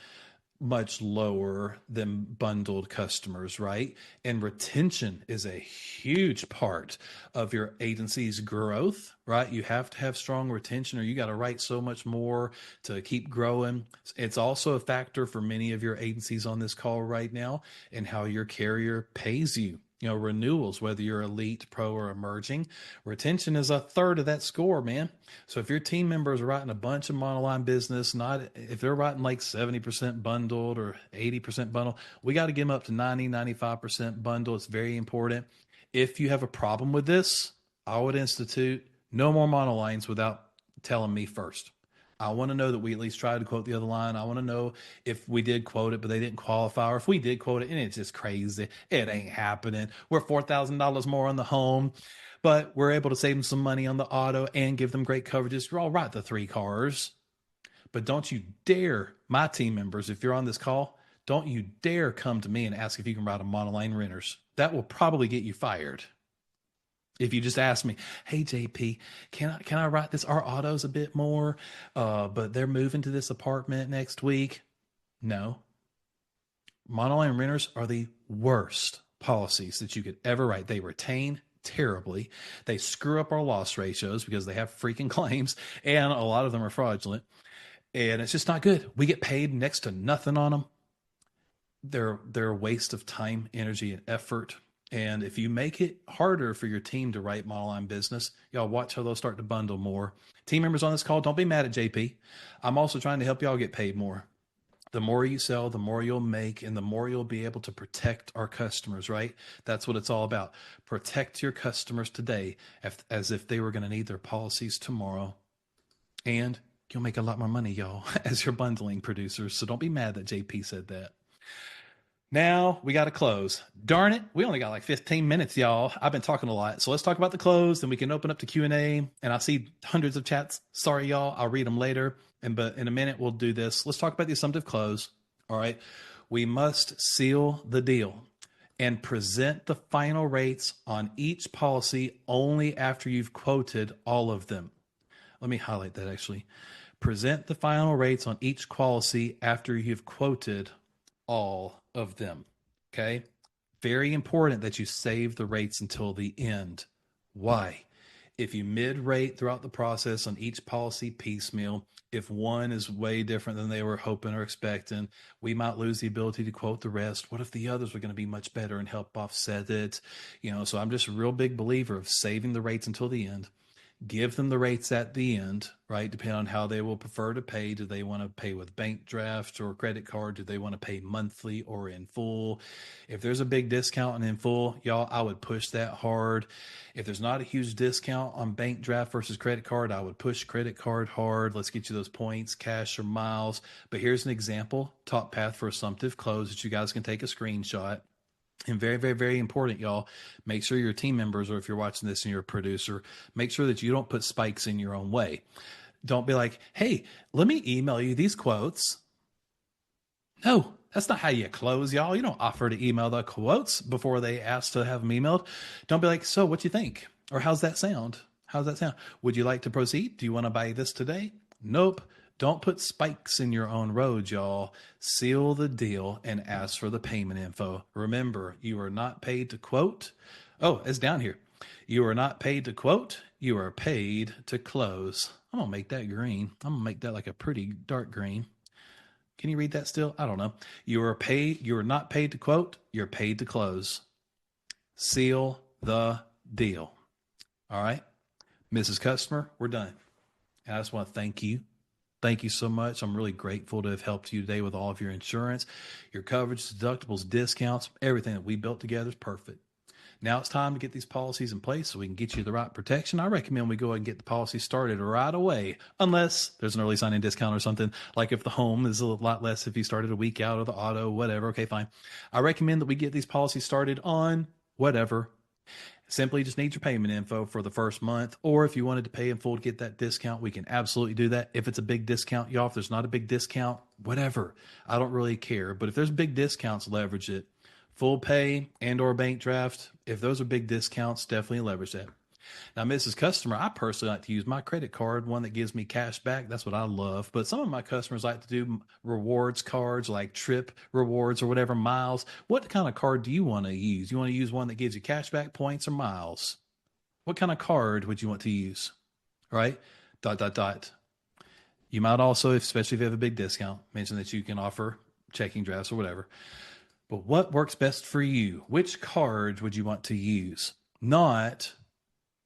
much lower than bundled customers, right? And retention is a huge part of your agency's growth, right? You have to have strong retention or you got to write so much more to keep growing. It's also a factor for many of your agencies on this call right now and how your carrier pays you. You know, renewals, whether you're elite, pro, or emerging, retention is a third of that score, man. So if your team members are writing a bunch of monoline business, not if they're writing like 70% bundled or 80% bundled, we got to get them up to 90, 95% bundle. It's very important. If you have a problem with this, I would institute no more monolines without telling me first. I want to know that we at least tried to quote the other line. I want to know if we did quote it, but they didn't qualify, or if we did quote it and it's just crazy. It ain't happening. We're $4,000 more on the home, but we're able to save them some money on the auto and give them great coverages. You're all right, the 3 cars. But don't you dare, my team members, if you're on this call, don't you dare come to me and ask if you can write a monoline renters. That will probably get you fired. If you just ask me, hey JP, can I write this? Our auto's a bit more, but they're moving to this apartment next week. No. Monoline renters are the worst policies that you could ever write. They retain terribly. They screw up our loss ratios because they have freaking claims, and a lot of them are fraudulent. and it's just not good. We get paid next to nothing on them. They're a waste of time, energy, and effort. And if you make it harder for your team to write monoline business, y'all watch how they'll start to bundle more. Team members on this call, don't be mad at JP. I'm also trying to help y'all get paid more. The more you sell, the more you'll make, and the more you'll be able to protect our customers, right? That's what it's all about. Protect your customers today as if they were going to need their policies tomorrow. And you'll make a lot more money, y'all, as your bundling producers. So don't be mad that JP said that. Now we got to close. Darn it, we only got like 15 minutes, y'all. I've been talking a lot, so let's talk about the close. Then we can open up to Q&A. And I see hundreds of chats. Sorry, y'all. I'll read them later. But in a minute, we'll do this. Let's talk about the assumptive close. All right. We must seal the deal and present the final rates on each policy only after you've quoted all of them. Let me highlight that actually. Present the final rates on each policy after you've quoted all of them. Okay. Very important that you save the rates until the end. Why? If you mid-rate throughout the process on each policy piecemeal, if one is way different than they were hoping or expecting, we might lose the ability to quote the rest. What if the others were going to be much better and help offset it? So I'm just a real big believer of saving the rates until the end. Give them the rates at the end, right? Depending on how they will prefer to pay. Do they want to pay with bank draft or credit card? Do they want to pay monthly or in full? If there's a big discount and in full, y'all, I would push that hard. If there's not a huge discount on bank draft versus credit card, I would push credit card hard. Let's get you those points, cash or miles. But here's an example, top path for assumptive close that you guys can take a screenshot. And very, very, very important, y'all, make sure your team members, or if you're watching this and you're a producer, make sure that you don't put spikes in your own way. Don't be like, hey, let me email you these quotes. No, that's not how you close, y'all. You don't offer to email the quotes before they ask to have them emailed. Don't be like, so what you think? Or how's that sound? How's that sound? Would you like to proceed? Do you want to buy this today? Nope. Don't put spikes in your own road, y'all. Seal the deal and ask for the payment info. Remember, you are not paid to quote. Oh, it's down here. You are not paid to quote. You are paid to close. I'm going to make that green. I'm going to make that like a pretty dark green. Can you read that still? I don't know. You are not paid to quote. You're paid to close. Seal the deal. All right. Mrs. Customer, we're done. And I just want to thank you. Thank you so much. I'm really grateful to have helped you today with all of your insurance, your coverage, deductibles, discounts, everything that we built together is perfect. Now it's time to get these policies in place so we can get you the right protection. I recommend we go ahead and get the policy started right away, unless there's an early sign-in discount or something, like if the home is a lot less if you started a week out, or the auto, whatever. Okay, fine. I recommend that we get these policies started on whatever. Simply just need your payment info for the first month, or if you wanted to pay in full to get that discount, we can absolutely do that. If it's a big discount, y'all, if there's not a big discount, whatever, I don't really care. But if there's big discounts, leverage it. Full pay and or bank draft, if those are big discounts, definitely leverage that. Now, Mrs. Customer, I personally like to use my credit card, one that gives me cash back. That's what I love. But some of my customers like to do rewards cards like trip rewards or whatever, miles. What kind of card do you want to use? You want to use one that gives you cash back, points, or miles? What kind of card would you want to use? Right? ... You might also, especially if you have a big discount, mention that you can offer checking drafts or whatever. But what works best for you? Which card would you want to use? Not,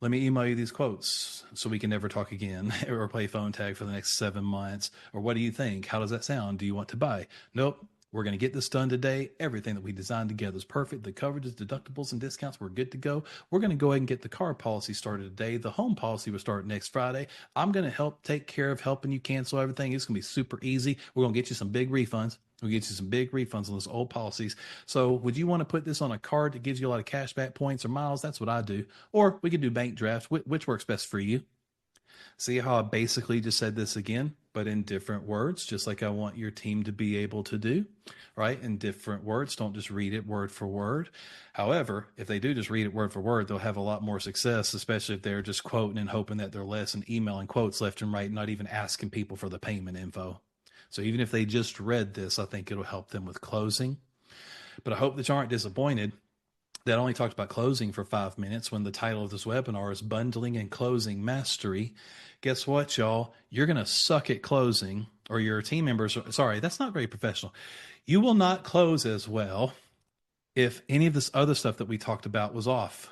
let me email you these quotes so we can never talk again or play phone tag for the next 7 months. Or what do you think? How does that sound? Do you want to buy? Nope. We're going to get this done today. Everything that we designed together is perfect. The coverages, deductibles, and discounts, we're good to go. We're going to go ahead and get the car policy started today. The home policy will start next Friday. I'm going to help take care of helping you cancel everything. It's going to be super easy. We're going to get you some big refunds. We'll get you some big refunds on those old policies. So would you want to put this on a card that gives you a lot of cash back, points, or miles? That's what I do. Or we could do bank draft. Which works best for you? See how I basically just said this again, but in different words, just like I want your team to be able to do, right? In different words. Don't just read it word for word. However, if they do just read it word for word, they'll have a lot more success, especially if they're just quoting and hoping that they're less and emailing quotes left and right, not even asking people for the payment info. So even if they just read this, I think it'll help them with closing. But I hope that you aren't disappointed that only talked about closing for 5 minutes when the title of this webinar is Bundling and Closing Mastery. Guess what, y'all? You're going to suck at closing or your team members, sorry, that's not very professional. You will not close as well if any of this other stuff that we talked about was off.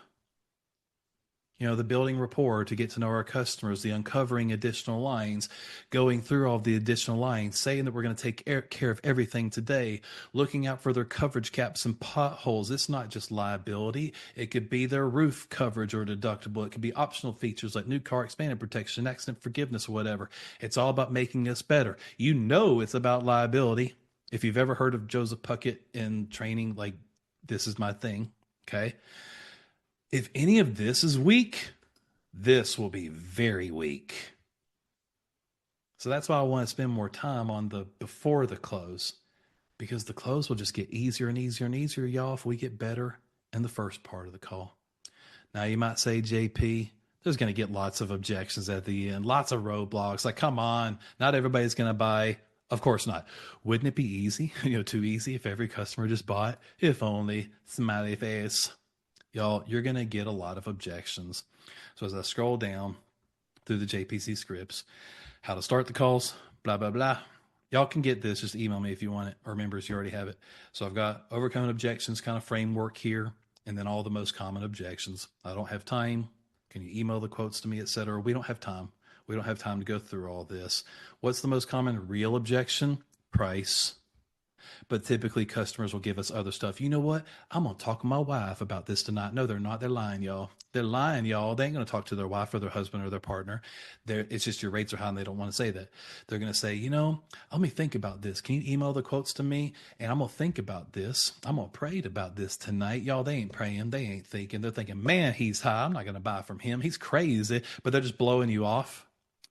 You know, the building rapport to get to know our customers, the uncovering additional lines, going through all the additional lines, saying that we're going to take care of everything today, looking out for their coverage caps and potholes. It's not just liability. It could be their roof coverage or deductible. It could be optional features like new car expanded protection, accident forgiveness, or whatever. It's all about making us better. You know, it's about liability. If you've ever heard of Joseph Puckett in training, like, this is my thing. Okay. If any of this is weak, this will be very weak. So that's why I want to spend more time on the before the close, because the close will just get easier and easier and easier, y'all, if we get better in the first part of the call. Now, you might say, JP, there's going to get lots of objections at the end, lots of roadblocks. Like, come on, not everybody's going to buy. Of course not. Wouldn't it be easy, too easy if every customer just bought? If only, smiley face. Y'all, you're going to get a lot of objections. So as I scroll down through the JPC scripts, how to start the calls, blah, blah, blah. Y'all can get this. Just email me if you want it, or members, you already have it. So I've got overcoming objections kind of framework here, and then all the most common objections. I don't have time. Can you email the quotes to me, etc.? We don't have time. We don't have time to go through all this. What's the most common real objection? Price. But typically customers will give us other stuff. You know what? I'm going to talk to my wife about this tonight. No, they're not. They're lying, y'all. They're lying, y'all. They ain't going to talk to their wife or their husband or their partner. It's just your rates are high and they don't want to say that. They're going to say, let me think about this. Can you email the quotes to me? And I'm going to think about this. I'm going to pray about this tonight. Y'all, they ain't praying. They ain't thinking. They're thinking, man, he's high. I'm not going to buy from him. He's crazy. But they're just blowing you off.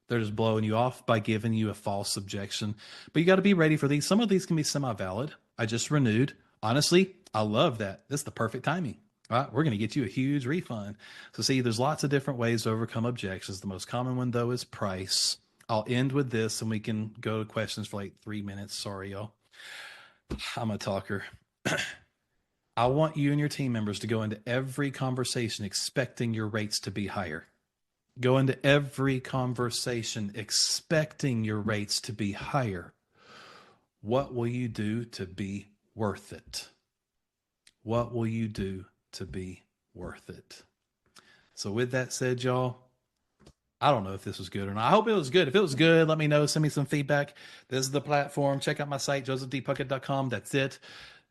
They're just blowing you off by giving you a false objection. But you got to be ready for these. Some of these can be semi-valid. I just renewed. Honestly, I love that. This is the perfect timing. All right, we're going to get you a huge refund. So see, there's lots of different ways to overcome objections. The most common one, though, is price. I'll end with this and we can go to questions for like 3 minutes. Sorry, y'all. I'm a talker. I want you and your team members to go into every conversation expecting your rates to be higher. Go into every conversation expecting your rates to be higher. What will you do to be worth it? What will you do to be worth it? So with that said, y'all, I don't know if this was good or not. I hope it was good. If it was good, let me know. Send me some feedback. This is the platform. Check out my site, josephdpuckett.com. That's it.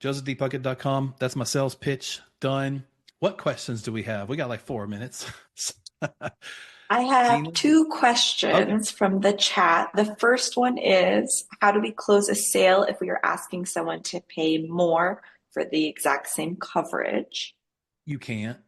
josephdpuckett.com. That's my sales pitch done. What questions do we have? We got like 4 minutes. I have Gina? two Okay. questions from the chat. The first one is, how do we close a sale if we are asking someone to pay more for the exact same coverage? You can't.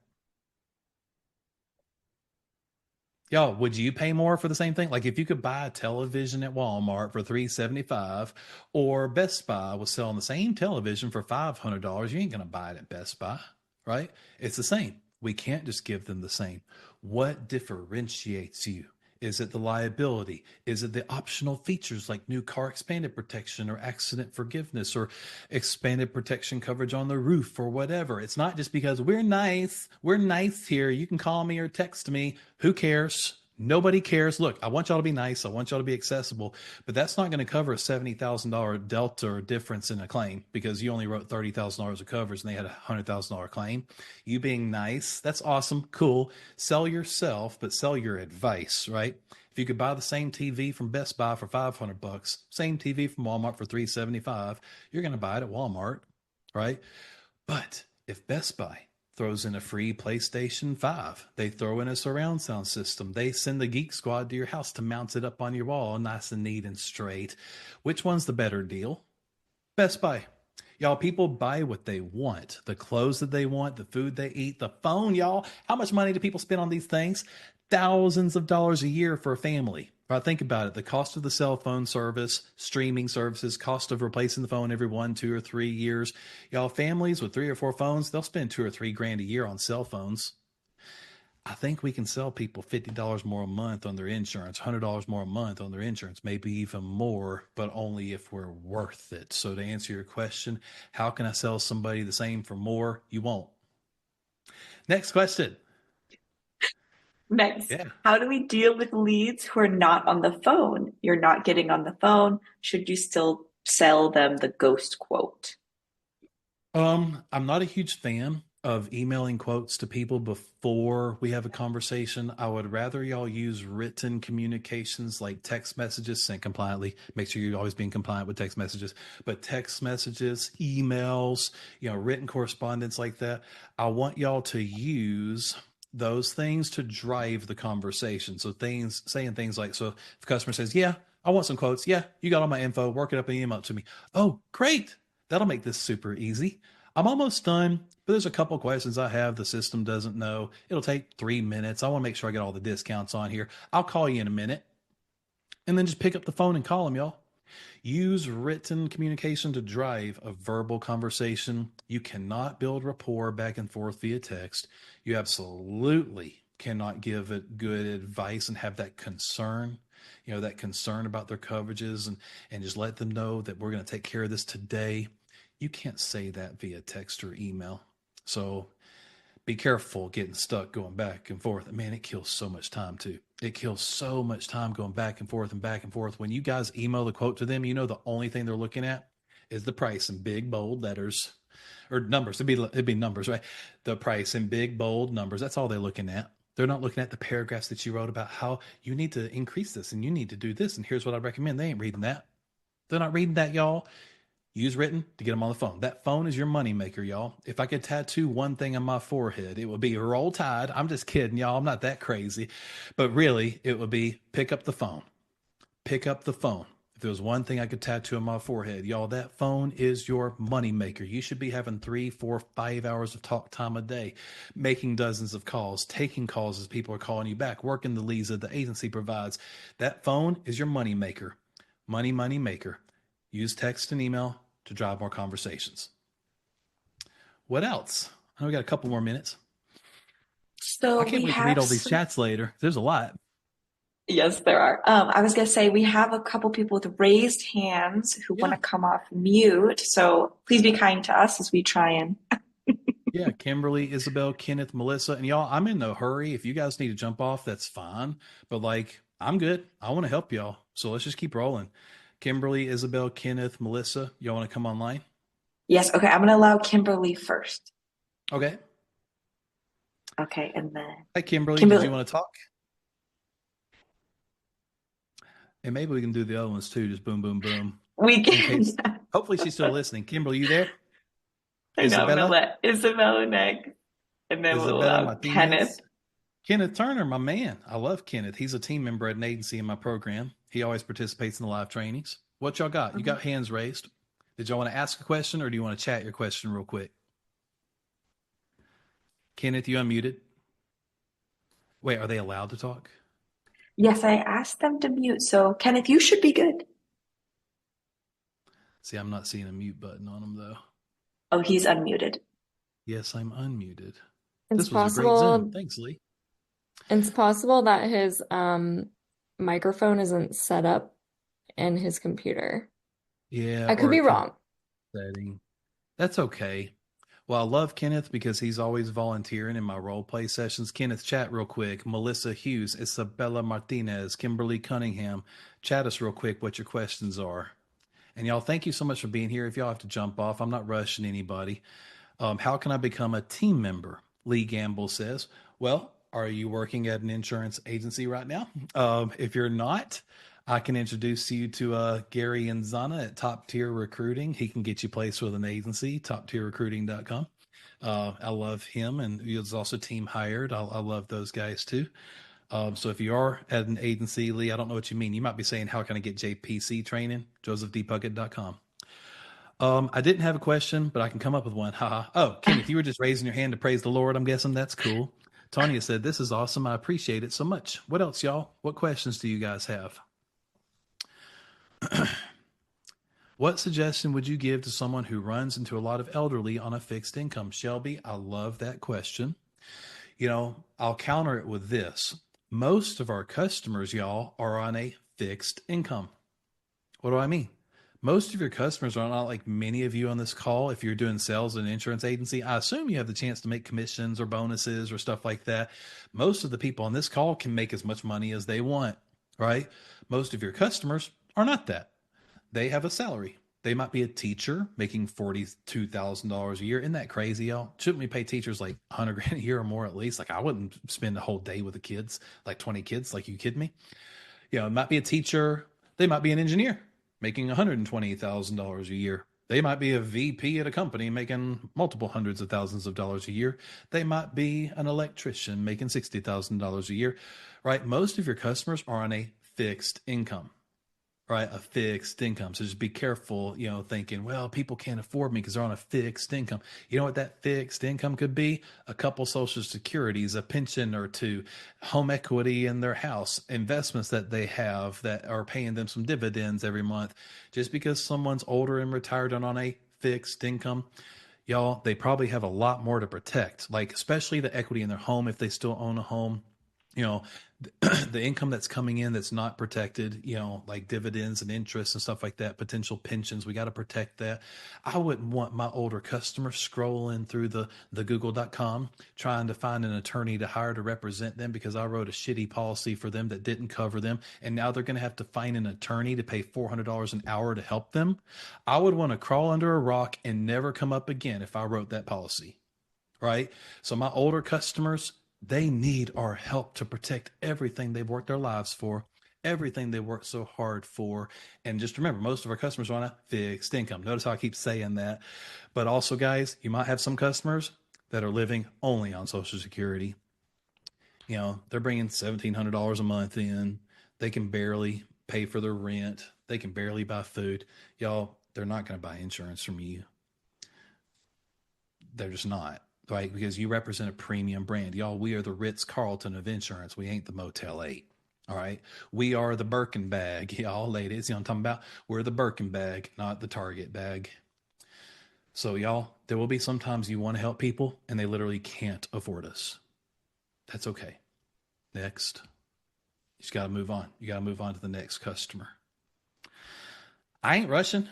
Y'all, would you pay more for the same thing? Like if you could buy a television at Walmart for $375, or Best Buy was selling the same television for $500, you ain't gonna buy it at Best Buy, right? It's the same. We can't just give them the same. What differentiates you? Is it the liability? Is it the optional features like new car expanded protection or accident forgiveness or expanded protection coverage on the roof or whatever? It's not just because we're nice. We're nice here. You can call me or text me. Who cares? Nobody cares. Look, I want y'all to be nice. I want y'all to be accessible, but that's not going to cover a $70,000 delta or difference in a claim because you only wrote $30,000 of coverage and they had a $100,000 claim. You being nice, that's awesome, cool. Sell yourself, but sell your advice, right? If you could buy the same TV from Best Buy for $500, same TV from Walmart for $375, you're going to buy it at Walmart, right? But if Best Buy throws in a free PlayStation 5, they throw in a surround sound system, they send the Geek Squad to your house to mount it up on your wall nice and neat and straight. Which one's the better deal? Best Buy. Y'all, people buy what they want, the clothes that they want, the food they eat, the phone, y'all. How much money do people spend on these things? Thousands of dollars a year for a family. Right, think about it. The cost of the cell phone service, streaming services, cost of replacing the phone every 1, 2, or 3 years. Y'all, families with 3 or 4 phones, they'll spend 2 or 3 grand a year on cell phones. I think we can sell people $50 more a month on their insurance, $100 more a month on their insurance, maybe even more, but only if we're worth it. So to answer your question, how can I sell somebody the same for more? You won't. Next question. Next, Yeah. how do we deal with leads who are not on the phone? You're not getting on the phone. Should you still sell them the ghost quote? I'm not a huge fan of emailing quotes to people before we have a conversation. I would rather y'all use written communications like text messages sent compliantly. Make sure you're always being compliant with text messages, but text messages, emails, written correspondence like that. I want y'all to use those things to drive the conversation. So saying things like, so if a customer says, yeah, I want some quotes. Yeah, you got all my info, work it up and email it to me. Oh, great. That'll make this super easy. I'm almost done, but there's a couple questions I have the system doesn't know. It'll take 3 minutes. I want to make sure I get all the discounts on here. I'll call you in a minute. And then just pick up the phone and call them, y'all. Use written communication to drive a verbal conversation. You cannot build rapport back and forth via text. You absolutely cannot give it good advice and have that concern, that concern about their coverages and just let them know that we're going to take care of this today. You can't say that via text or email. So be careful getting stuck going back and forth. Man, it kills so much time too. It kills so much time going back and forth and back and forth. When you guys email the quote to them, the only thing they're looking at is the price in big bold letters or numbers. It'd be numbers, right? The price in big bold numbers. That's all they're looking at. They're not looking at the paragraphs that you wrote about how you need to increase this and you need to do this and here's what I recommend. They ain't reading that. They're not reading that, y'all. Use written to get them on the phone. That phone is your moneymaker, y'all. If I could tattoo one thing on my forehead, it would be Roll Tide. I'm just kidding, y'all. I'm not that crazy. But really, it would be pick up the phone. Pick up the phone. If there was one thing I could tattoo on my forehead, y'all, that phone is your moneymaker. You should be having 3, 4, 5 hours of talk time a day, making dozens of calls, taking calls as people are calling you back, working the leads that the agency provides. That phone is your moneymaker. Money maker. Use text and email to drive more conversations. What else? I know we got a couple more minutes. I So can't we wait to read have all these some, chats later. There's a lot. yes, there are. I was going to say we have a couple people with raised hands who want Yeah. to come off mute. So please be kind to us as we try and. Yeah. Kimberly, Isabel, Kenneth, Melissa, and y'all, I'm in no hurry. If you guys need to jump off, that's fine. But I'm good. I want to help y'all. So let's just keep rolling. Kimberly, Isabel, Kenneth, Melissa, y'all want to come online? Yes, okay, I'm going to allow Kimberly first. Okay. Okay, and then Hi, Kimberly. Did Kimberly, you want to talk? And maybe we can do the other ones too. Just boom, boom, boom. we In can. case, hopefully she's still listening. Kimberly, you there? I know I'm going to Isabella? let Isabella next, and then we'll Isabella allow Kenneth. Martinez? Kenneth Turner, my man. I love Kenneth. He's a team member at an agency in my program. He always participates in the live trainings. What y'all got? You Mhm. got hands raised. Did y'all want to ask a question or do you want to chat your question real quick? Kenneth, you unmuted. Wait, are they allowed to talk? Yes, I asked them to mute, so Kenneth, you should be good. See, I'm not seeing a mute button on them though. Oh, he's unmuted. Yes, I'm unmuted. It's This was a great Zoom. possible Thanks, Lee. it's possible that his microphone isn't set up in his computer. Yeah, I could or be it could be wrong. setting. That's okay. Well, I love Kenneth because he's always volunteering in my role play sessions. Kenneth, chat real quick. Melissa Hughes, Isabella Martinez, Kimberly Cunningham, chat us real quick what your questions are. And y'all, thank you so much for being here. If y'all have to jump off, I'm not rushing anybody. How can I become a team member? Lee Gamble says, well, are you working at an insurance agency right now? If you're not, I can introduce you to Gary Zana at Top Tier Recruiting. He can get you placed with an agency, toptierrecruiting.com. I love him, and he's also team hired. I love those guys too. So if you are at an agency, Lee, I don't know what you mean. You might be saying, how can I get JPC training? JosephDPuckett.com. I didn't have a question, but I can come up with one. Haha. Oh, Kenneth, you were just raising your hand to praise the Lord. I'm guessing that's cool. Tanya said, this is awesome. I appreciate it so much. What else, y'all? What questions do you guys have? What suggestion would you give to someone who runs into a lot of elderly on a fixed income? Shelby, I love that question. I'll counter it with this. Most of our customers, y'all, are on a fixed income. What do I mean? most of your customers are not like many of you on this call. If you're doing sales in an insurance agency, I assume you have the chance to make commissions or bonuses or stuff like that. Most of the people on this call can make as much money as they want, right? Most of your customers are not that. They have a salary. They might be a teacher making $42,000 a year. Isn't that crazy, y'all? Shouldn't we pay teachers like 100 grand a year or more at least? Like I wouldn't spend a whole day with the kids, like 20 kids. Like you kidding me? It might be a teacher. They might be an engineer making $120,000 a year. They might be a VP at a company making multiple hundreds of thousands of dollars a year. They might be an electrician making $60,000 a year, right? Most of your customers are on a fixed income, right? A fixed income. So just be careful, thinking, well, people can't afford me because they're on a fixed income. You know what that fixed income could be? A couple social securities, a pension or two, home equity in their house, investments that they have that are paying them some dividends every month. Just because someone's older and retired and on a fixed income, y'all, they probably have a lot more to protect, like especially the equity in their home if they still own a home. you know the income that's coming in that's not protected, like dividends and interest and stuff like that, potential pensions, we got to protect that. I wouldn't want my older customers scrolling through the google.com trying to find an attorney to hire to represent them because I wrote a shitty policy for them that didn't cover them, and now they're going to have to find an attorney to pay $400 an hour to help them. I would want to crawl under a rock and never come up again if I wrote that policy, right? So my older customers, they need our help to protect everything they've worked their lives for, everything they worked so hard for. And just remember, most of our customers are on a fixed income. Notice how I keep saying that. But also, guys, you might have some customers that are living only on Social Security. They're bringing $1,700 a month in. They can barely pay for their rent. They can barely buy food. Y'all, they're not going to buy insurance from you. They're just not, right? Because you represent a premium brand. Y'all, we are the Ritz-Carlton of insurance. We ain't the Motel 8. All right. We are the Birkin bag. Y'all ladies, you know what I'm talking about? We're the Birkin bag, not the Target bag. So y'all, there will be sometimes you want to help people and they literally can't afford us. That's okay. Next. You just got to move on. You got to move on to the next customer. I ain't rushing.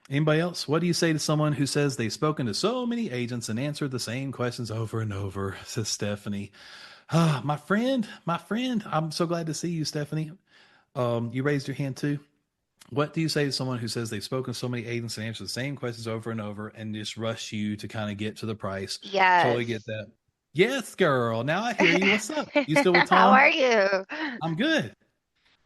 Anybody else? What do you say to someone who says they've spoken to so many agents and answered the same questions over and over? Says Stephanie. My friend, I'm so glad to see you, Stephanie. You raised your hand too. What do you say to someone who says they've spoken to so many agents and answered the same questions over and over and just rush you to kind of get to the price? Yes. Totally get that. Yes, girl. Now I hear you. What's up? You still with How Tom? are you? I'm good.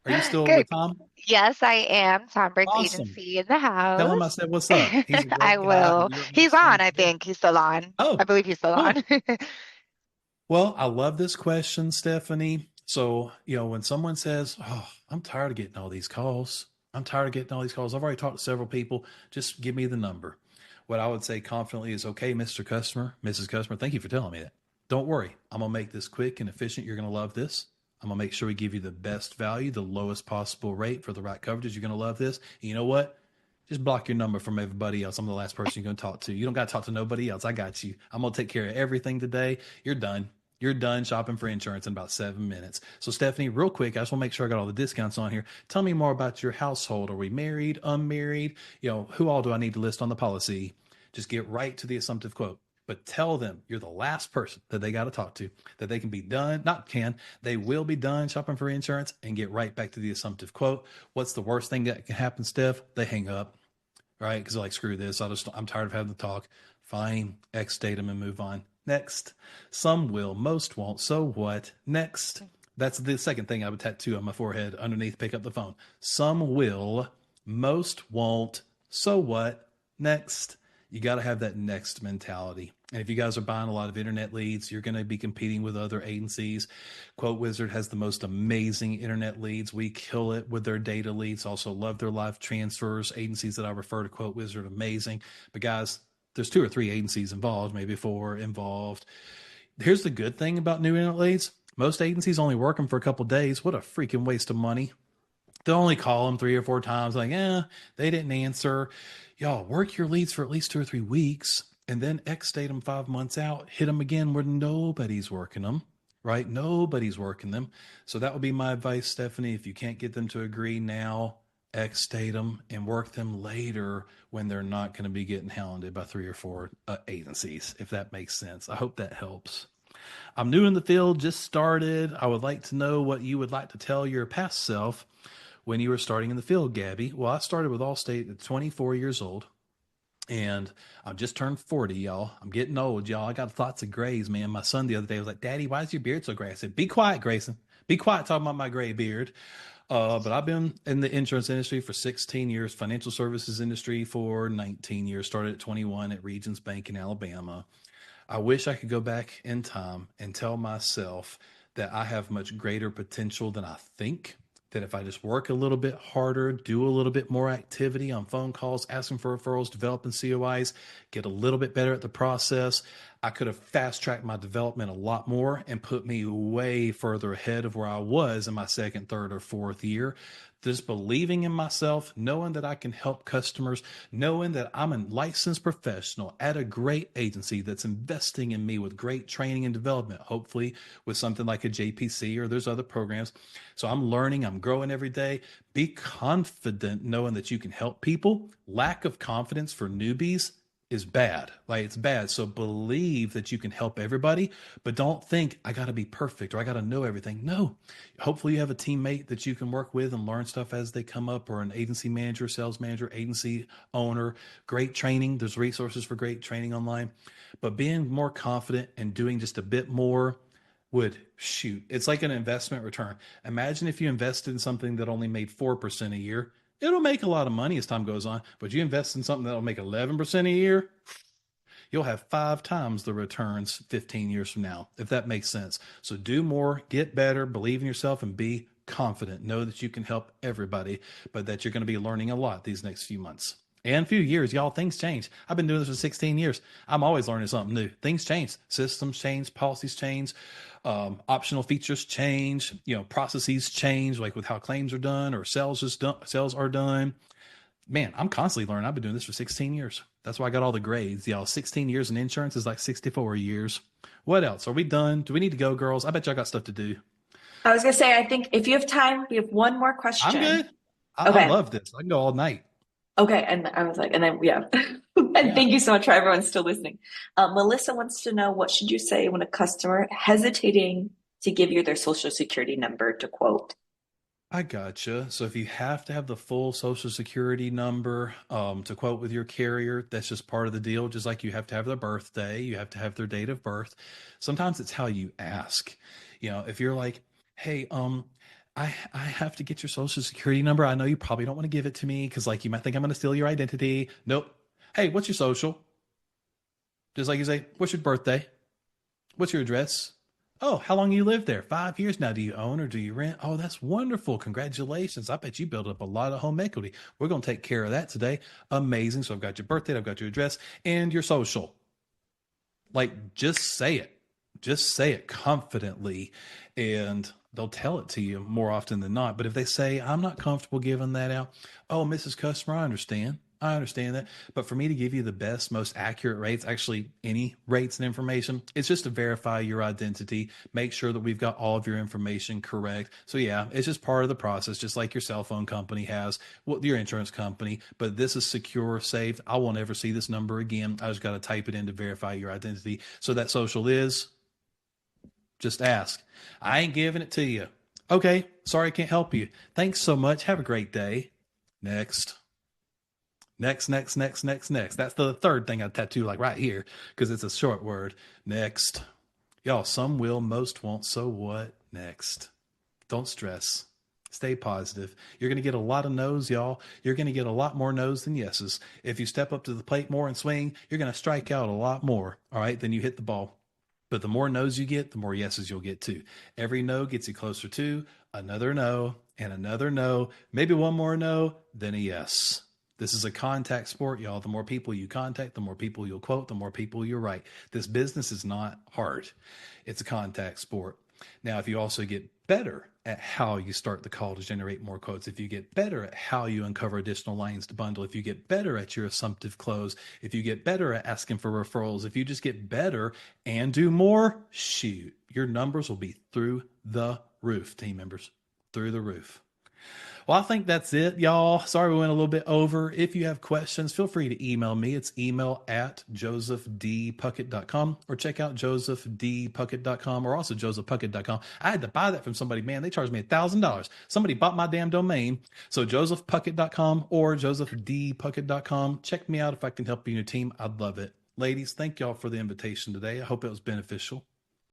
Are you still Good. with Tom? Yes, I am. Tom Briggs Awesome. Agency in the Tell him I house. said what's up. He's a I great guy. will. You're He's on, awesome. I Yeah. think. He's still on. I Oh, believe he's still on. cool. Well, I love this question, Stephanie. So, when someone says, "Oh, I'm tired of getting all these calls. I'm tired of getting all these calls. I've already talked to several people. Just give me the number." What I would say confidently is, "Okay, Mr. Customer, Mrs. Customer, thank you for telling me that. Don't worry. I'm going to make this quick and efficient. You're going to love this. I'm going to make sure we give you the best value, the lowest possible rate for the right coverages. You're going to love this. And you know what? Just block your number from everybody else. I'm the last person you're going to talk to. You don't got to talk to nobody else. I got you. I'm going to take care of everything today. You're done. You're done shopping for insurance in about 7 minutes." So, Stephanie, real quick, I just want to make sure I got all the discounts on here. Tell me more about your household. Are we married, unmarried? Who all do I need to list on the policy? Just get right to the assumptive quote. But tell them you're the last person that they got to talk to, that they can be done, not can, they will be done shopping for insurance and get right back to the assumptive quote. What's the worst thing that can happen, Steph? They hang up, right? Because they're like, screw this. I'm tired of having the talk. Fine. X date them and move on. Next. Some will, most won't. So what? Next. That's the second thing I would tattoo on my forehead underneath, pick up the phone. Some will, most won't. So what? Next. You got to have that next mentality. And if you guys are buying a lot of internet leads, you're going to be competing with other agencies. Quote Wizard has the most amazing internet leads. We kill it with their data leads. Also love their live transfers. Agencies that I refer to Quote Wizard, amazing. But guys, there's 2 or 3 agencies involved, maybe 4 involved. Here's the good thing about new internet leads. Most agencies only work them for a couple days. What a freaking waste of money. They'll only call them 3 or 4 times, like, they didn't answer. Y'all, work your leads for at least 2 or 3 weeks and then X date them 5 months out, hit them again where nobody's working them, right? Nobody's working them. So that would be my advice, Stephanie. If you can't get them to agree now, X-date them and work them later when they're not going to be getting hounded by 3 or 4 agencies, if that makes sense. I hope that helps. I'm new in the field, just started. I would like to know what you would like to tell your past self when you were starting in the field, Gabby. Well, I started with Allstate at 24 years old. And I just turned 40, y'all. I'm getting old, y'all. I got lots of grays, man. My son the other day was like, Daddy, why is your beard so gray? I said, be quiet, Grayson. Be quiet talking about my gray beard. But I've been in the insurance industry for 16 years, financial services industry for 19 years, started at 21 at Regions Bank in Alabama. I wish I could go back in time and tell myself that I have much greater potential than I think. That if I just work a little bit harder, do a little bit more activity on phone calls, asking for referrals, developing COIs, get a little bit better at the process, I could have fast tracked my development a lot more and put me way further ahead of where I was in my second, third, or fourth year. Just believing in myself, knowing that I can help customers, knowing that I'm a licensed professional at a great agency that's investing in me with great training and development, hopefully with something like a JPC or there's other programs. So I'm learning, I'm growing every day. Be confident knowing that you can help people. Lack of confidence for newbies is bad. Like, it's bad. So believe that you can help everybody, but don't think I got to be perfect or I got to know everything. No, hopefully you have a teammate that you can work with and learn stuff as they come up, or an agency manager, sales manager, agency owner. Great training. There's resources for great training online, but being more confident and doing just a bit more would shoot. It's like an investment return. Imagine if you invested in something that only made 4% a year. It'll make a lot of money as time goes on, but you invest in something that'll make 11% a year, you'll have 5 times the returns 15 years from now, if that makes sense. So do more, get better, believe in yourself, and be confident. Know that you can help everybody, but that you're going to be learning a lot these next few months and few years. Y'all, things change. I've been doing this for 16 years. I'm always learning something new. Things change. Systems change, policies change, optional features change, processes change, like with how claims are done or sales are done. Man, I'm constantly learning. I've been doing this for 16 years. That's why I got all the grades. Y'all, 16 years in insurance is like 64 years. What else? Are we done? Do we need to go, girls? I bet y'all got stuff to do. I was going to say, I think if you have time, we have one more I'm question. good. I Okay. love this. I can go all night. Okay. And I was like, and then, yeah. And Yeah. thank you so much for everyone still listening. Melissa wants to know, what should you say when a customer hesitating to give you their social security number to quote? I gotcha. So if you have to have the full social security number to quote with your carrier, that's just part of the deal. Just like you have to have their birthday, you have to have their date of birth. Sometimes it's how you ask. If you're like, hey, I have to get your social security number. I know you probably don't want to give it to me because like you might think I'm going to steal your identity. Nope. Hey, what's your social? Just like you say, what's your birthday? What's your address? Oh, how long you lived there? 5 years now. Do you own or do you rent? Oh, that's wonderful. Congratulations. I bet you built up a lot of home equity. We're going to take care of that today. Amazing. So I've got your birthday, I've got your address and your social. Like, just say it. Just say it confidently and they'll tell it to you more often than not. But if they say, I'm not comfortable giving that out. Oh, Mrs. Customer, I understand. I understand that. But for me to give you the best, most accurate rates, actually any rates and information, it's just to verify your identity, make sure that we've got all of your information correct. So yeah, it's just part of the process, just like your cell phone company has, your insurance company. But this is secure, saved. I won't ever see this number again. I just got to type it in to verify your identity. So that social is, just ask. I ain't giving it to you. Okay, sorry, I can't help you. Thanks so much. Have a great day. Next. Next. That's the third thing I tattoo like right here because it's a short word. Next. Y'all, some will, most won't. So what? Next. Don't stress. Stay positive. You're going to get a lot of no's, y'all. You're going to get a lot more no's than yeses. If you step up to the plate more and swing, you're going to strike out a lot more, all right, than you hit the ball. But the more no's you get, the more yeses you'll get too. Every no gets you closer to another no and another no, maybe one more no, then a yes. This is a contact sport, y'all. The more people you contact, the more people you'll quote, the more people you'll write. This business is not hard. It's a contact sport. Now, if you also get better at how you start the call to generate more quotes, if you get better at how you uncover additional lines to bundle, if you get better at your assumptive close, if you get better at asking for referrals, if you just get better and do more, shoot, your numbers will be through the roof, team members, through the roof. Well, I think that's it, y'all. Sorry we went a little bit over. If you have questions, feel free to email me. It's email@josephpuckett.com or check out josephpuckett.com or also josephpuckett.com. I had to buy that from somebody. Man, they charged me $1,000. Somebody bought my damn domain. So josephpuckett.com or josephpuckett.com. Check me out if I can help you and your team. I'd love it. Ladies, thank y'all for the invitation today. I hope it was beneficial.